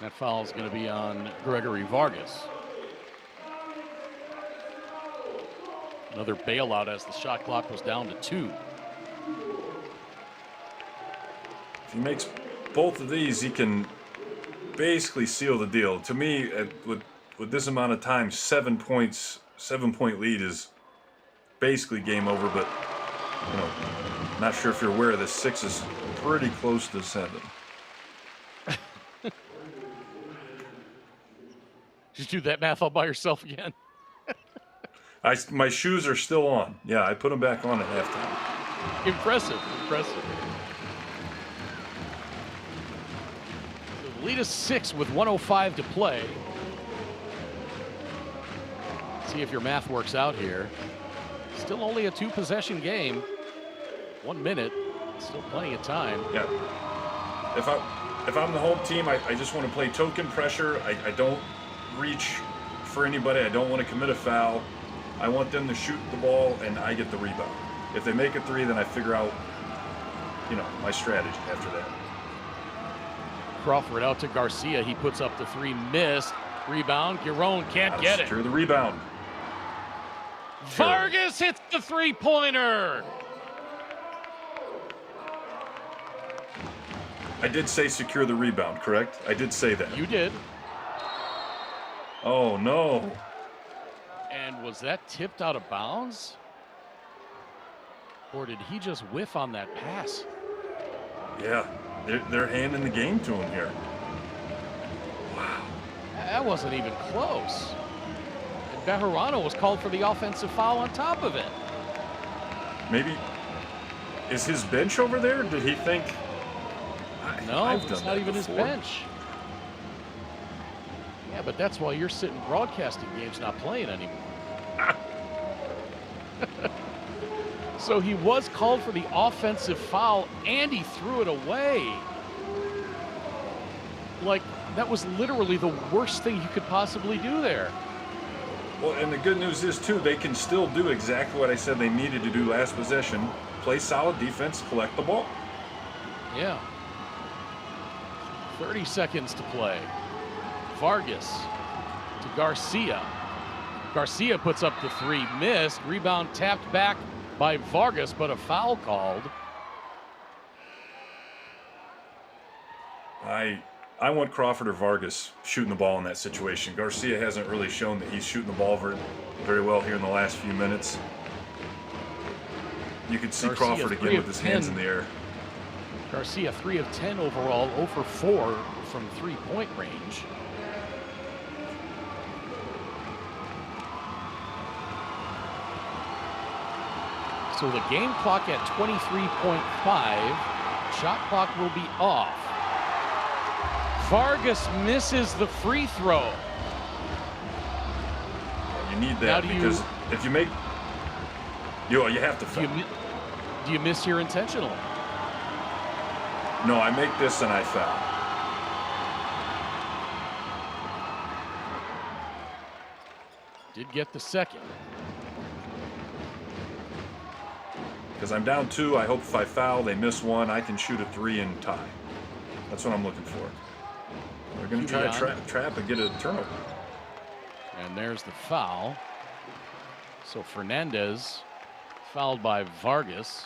That foul is going to be on Gregory Vargas. Another bailout as the shot clock was down to 2. If he makes both of these, he can basically seal the deal. To me, with this amount of time, 7 points, 7-point lead is basically game over. But you know, not sure if you're aware of this. 6 is pretty close to 7. Just do that math all by yourself again. My shoes are still on. Yeah, I put them back on at halftime. Impressive. The lead is 6 with 1:05 to play. See if your math works out here. Still only a 2-possession game. 1 minute. Still plenty of time. Yeah. If I'm the home team, I just want to play token pressure. I don't reach for anybody. I don't want to commit a foul. I want them to shoot the ball, and I get the rebound. If they make a 3, then I figure out, my strategy after that. Crawford out to Garcia. He puts up the 3, missed. Rebound. Giron can't get it. Secure the rebound. Vargas hits the 3-pointer. I did say secure the rebound, correct? I did say that. You did. Oh, no. And was that tipped out of bounds? Or did he just whiff on that pass? Yeah, they're handing the game to him here. Wow. That wasn't even close. And Bejarano was called for the offensive foul on top of it. Maybe, is his bench over there? Did he think, No, I've it's done not that even before. his bench. Yeah, but that's why you're sitting broadcasting games, not playing anymore. So he was called for the offensive foul, and he threw it away. Like, that was literally the worst thing you could possibly do there. Well, and the good news is, too, they can still do exactly what I said they needed to do last possession. Play solid defense, collect the ball. Yeah. 30 seconds to play. Vargas to Garcia. Garcia puts up the three, missed. Rebound tapped back by Vargas, but a foul called. I want Crawford or Vargas shooting the ball in that situation. Garcia hasn't really shown that he's shooting the ball very well here in the last few minutes. You could see Garcia, Crawford again with his hands in the air. Garcia 3 of 10 overall, 0 for 4 from three-point range. So the game clock at 23.5. Shot clock will be off. Vargas misses the free throw. You need that because if you make, you have to foul. Do you miss here intentionally? No, I make this and I foul. Did get the second. Because I'm down 2, I hope if I foul, they miss 1, I can shoot a 3 and tie. That's what I'm looking for. They're going to try to trap and get a turnover. And there's the foul. So Fernandez fouled by Vargas.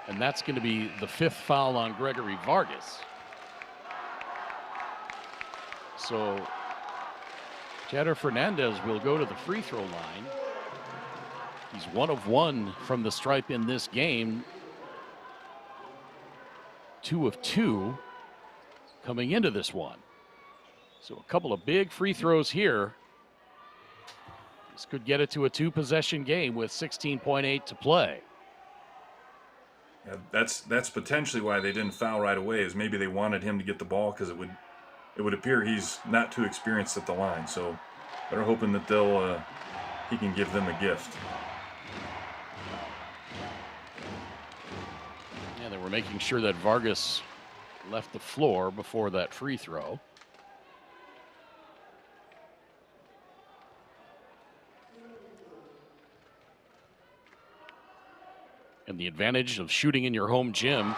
And that's going to be the 5th foul on Gregory Vargas. So Cheddar Fernandez will go to the free throw line. He's 1 of 1 from the stripe in this game. 2 of 2 coming into this one. So a couple of big free throws here. This could get it to a 2-possession game with 16.8 to play. Yeah, that's potentially why they didn't foul right away, is maybe they wanted him to get the ball because it would appear he's not too experienced at the line. So they're hoping that he can give them a gift. Yeah, they were making sure that Vargas left the floor before that free throw. And the advantage of shooting in your home gym.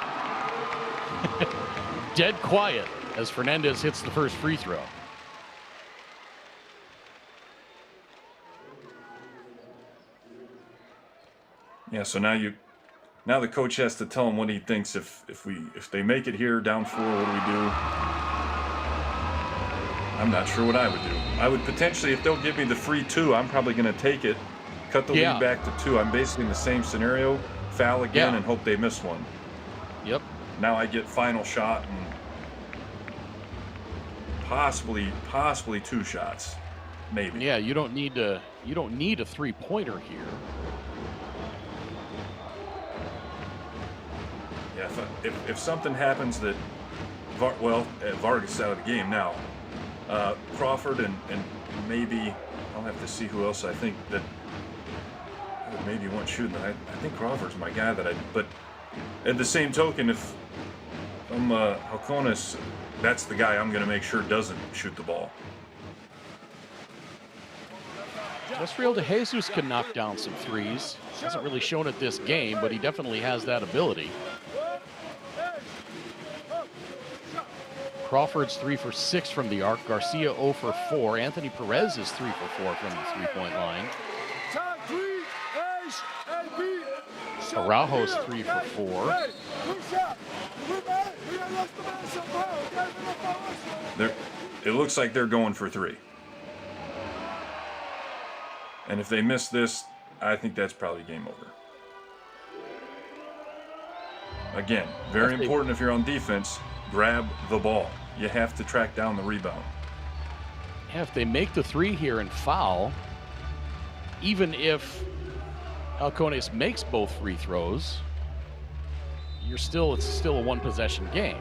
Dead quiet as Fernandez hits the first free throw. Yeah, so now the coach has to tell him what he thinks if they make it here down 4, what do we do? I'm not sure what I would do. I would potentially, if they'll give me the free 2, I'm probably going to take it, cut the lead back to 2. I'm basically in the same scenario, foul again and hope they miss one. Yep. Now I get final shot and possibly 2 shots, maybe. Yeah, you don't need a 3-pointer here. Yeah, if something happens that, Vargas is out of the game now. Crawford and maybe, I'll have to see who else I think that I would maybe want shooting. I think Crawford's my guy but at the same token, if I'm Halcones, that's the guy I'm going to make sure doesn't shoot the ball. Real de Jesus can knock down some threes. Hasn't really shown it this game, but he definitely has that ability. Crawford's 3 for 6 from the arc. Garcia 0 for 4. Anthony Perez is 3 for 4 from the three-point line. Araujo's 3 for 4. It looks like they're going for 3. And if they miss this, I think that's probably game over. Again, very important if you're on defense, grab the ball. You have to track down the rebound. Yeah, if they make the three here and foul, even if Halcones makes both free throws, it's still a one-possession game.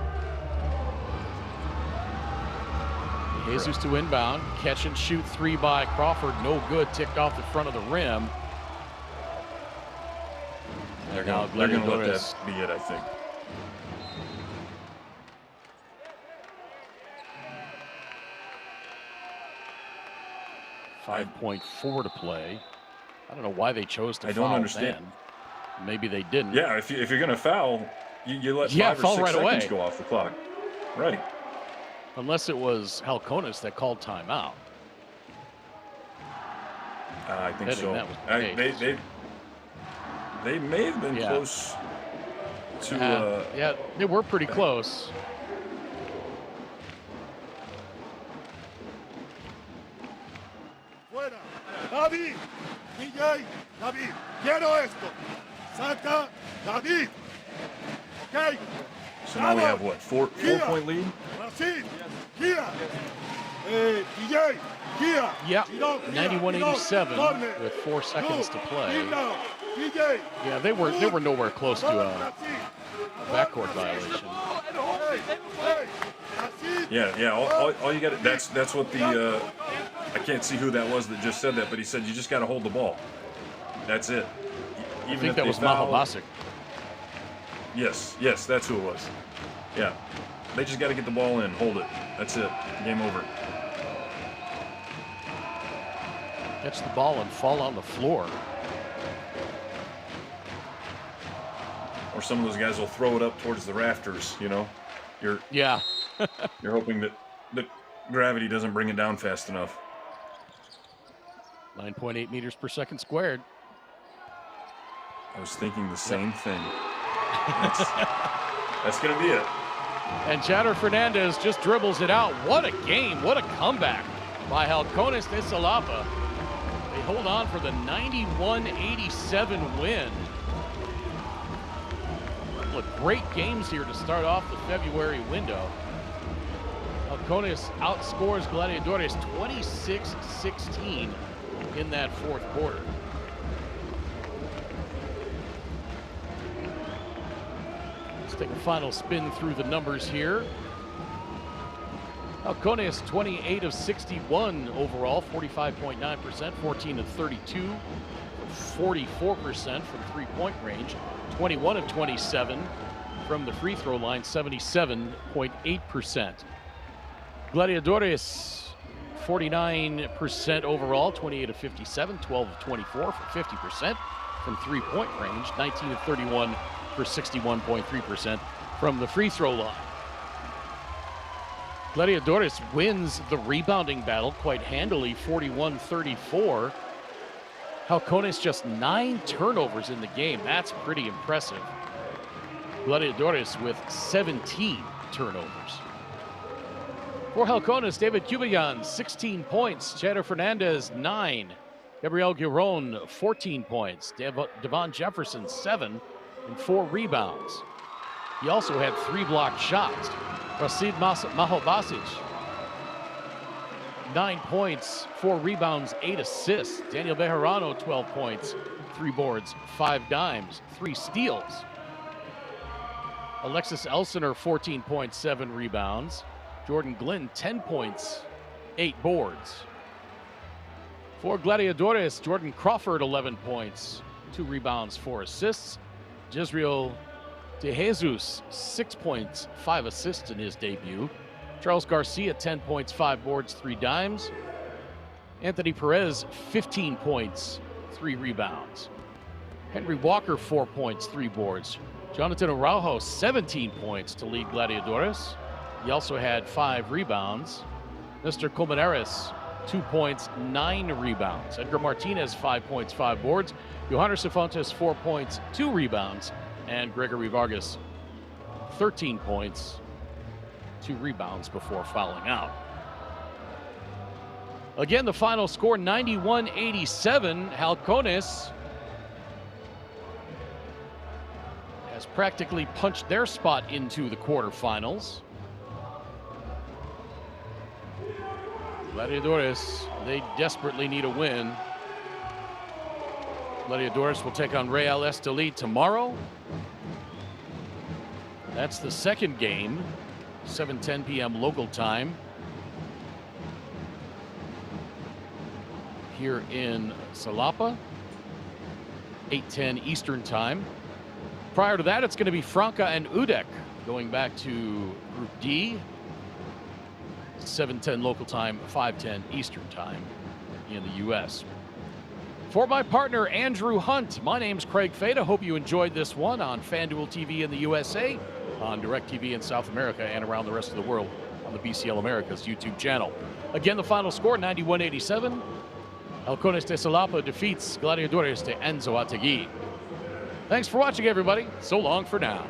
Jesus to inbound, catch and shoot three by Crawford, no good, ticked off the front of the rim. They're going to let that be it, I think. .4 to play. I don't know why they chose to foul. I don't understand. Then. Maybe they didn't. Yeah, if you're going to foul, you let 5 or 6 seconds go off the clock. Right. Unless it was Halcones that called timeout. I think so. They may have been close to... yeah, they were pretty close. Fuera. David, DJ, David, quiero esto. Saca, David. Okay. So now we have what, 4-point lead? Brasil, Kia. DJ, Kia. Yeah, 91-87 with 4 seconds to play. Yeah, they were nowhere close to a backcourt violation. Yeah. All you got. That's what the. I can't see who that was that just said that, but he said you just got to hold the ball. That's it. I think that was Mahalbasic. Yes, that's who it was. Yeah, they just got to get the ball in, hold it. That's it. Game over. Catch the ball and fall on the floor. Or some of those guys will throw it up towards the rafters. You know, you're hoping that gravity doesn't bring it down fast enough. 9.8 meters per second squared. I was thinking the same thing. That's going to be it. And Jader Fernandez just dribbles it out. What a game. What a comeback by Halcones de Xalapa. They hold on for the 91-87 win. Look, great games here to start off the February window. Halcones outscores Gladiadores 26-16 in that fourth quarter. Let's take a final spin through the numbers here. Halcones 28 of 61 overall, 45.9%, 14 of 32, 44% from three-point range, 21 of 27 from the free throw line, 77.8%. Gladiadores 49% overall, 28 of 57, 12 of 24 for 50% from three-point range, 19 of 31 for 61.3% from the free throw line. Gladiadores wins the rebounding battle quite handily, 41-34. Halcones just 9 turnovers in the game. That's pretty impressive. Gladiadores with 17 turnovers. For Halcones, David Cubillan, 16 points. Jader Fernandez, 9. Gabriel Giron, 14 points. Devon Jefferson, 7 and 4 rebounds. He also had 3 blocked shots. Rasid Mahalbasic, 9 points, 4 rebounds, 8 assists. Daniel Bejarano, 12 points, 3 boards, 5 dimes, 3 steals. Alexis Elsener, 14 points, 7 rebounds. Jordan Glenn, 10 points, 8 boards. For Gladiadores, Jordan Crawford, 11 points, 2 rebounds, 4 assists. Jezreel De Jesus, 6 points, 5 assists in his debut. Charles Garcia, 10 points, 5 boards, 3 dimes. Anthony Perez, 15 points, 3 rebounds. Henry Walker, 4 points, 3 boards. Jonathan Araujo, 17 points to lead Gladiadores. He also had 5 rebounds. Mr. Colmenares, 2 points, 9 rebounds. Edgar Martinez, 5 points, 5 boards. Johannes Cefontes, 4 points, 2 rebounds. And Gregory Vargas, 13 points, 2 rebounds before fouling out. Again, the final score, 91-87. Halcones has practically punched their spot into the quarterfinals. Gladiadores, they desperately need a win. Gladiadores will take on Real Estelí tomorrow. That's the second game, 7:10 p.m. local time here in Xalapa, 8:10 Eastern time. Prior to that, it's going to be Franca and UDEC going back to Group D, 7:10 local time, 5:10 Eastern time in the U.S. For my partner, Andrew Hunt, my name's Craig Fada. Hope you enjoyed this one on FanDuel TV in the USA, on DirecTV in South America, and around the rest of the world on the BCL Americas YouTube channel. Again, the final score, 91-87. Halcones de Xalapa defeats Gladiadores de Anzoátegui. Thanks for watching, everybody. So long for now.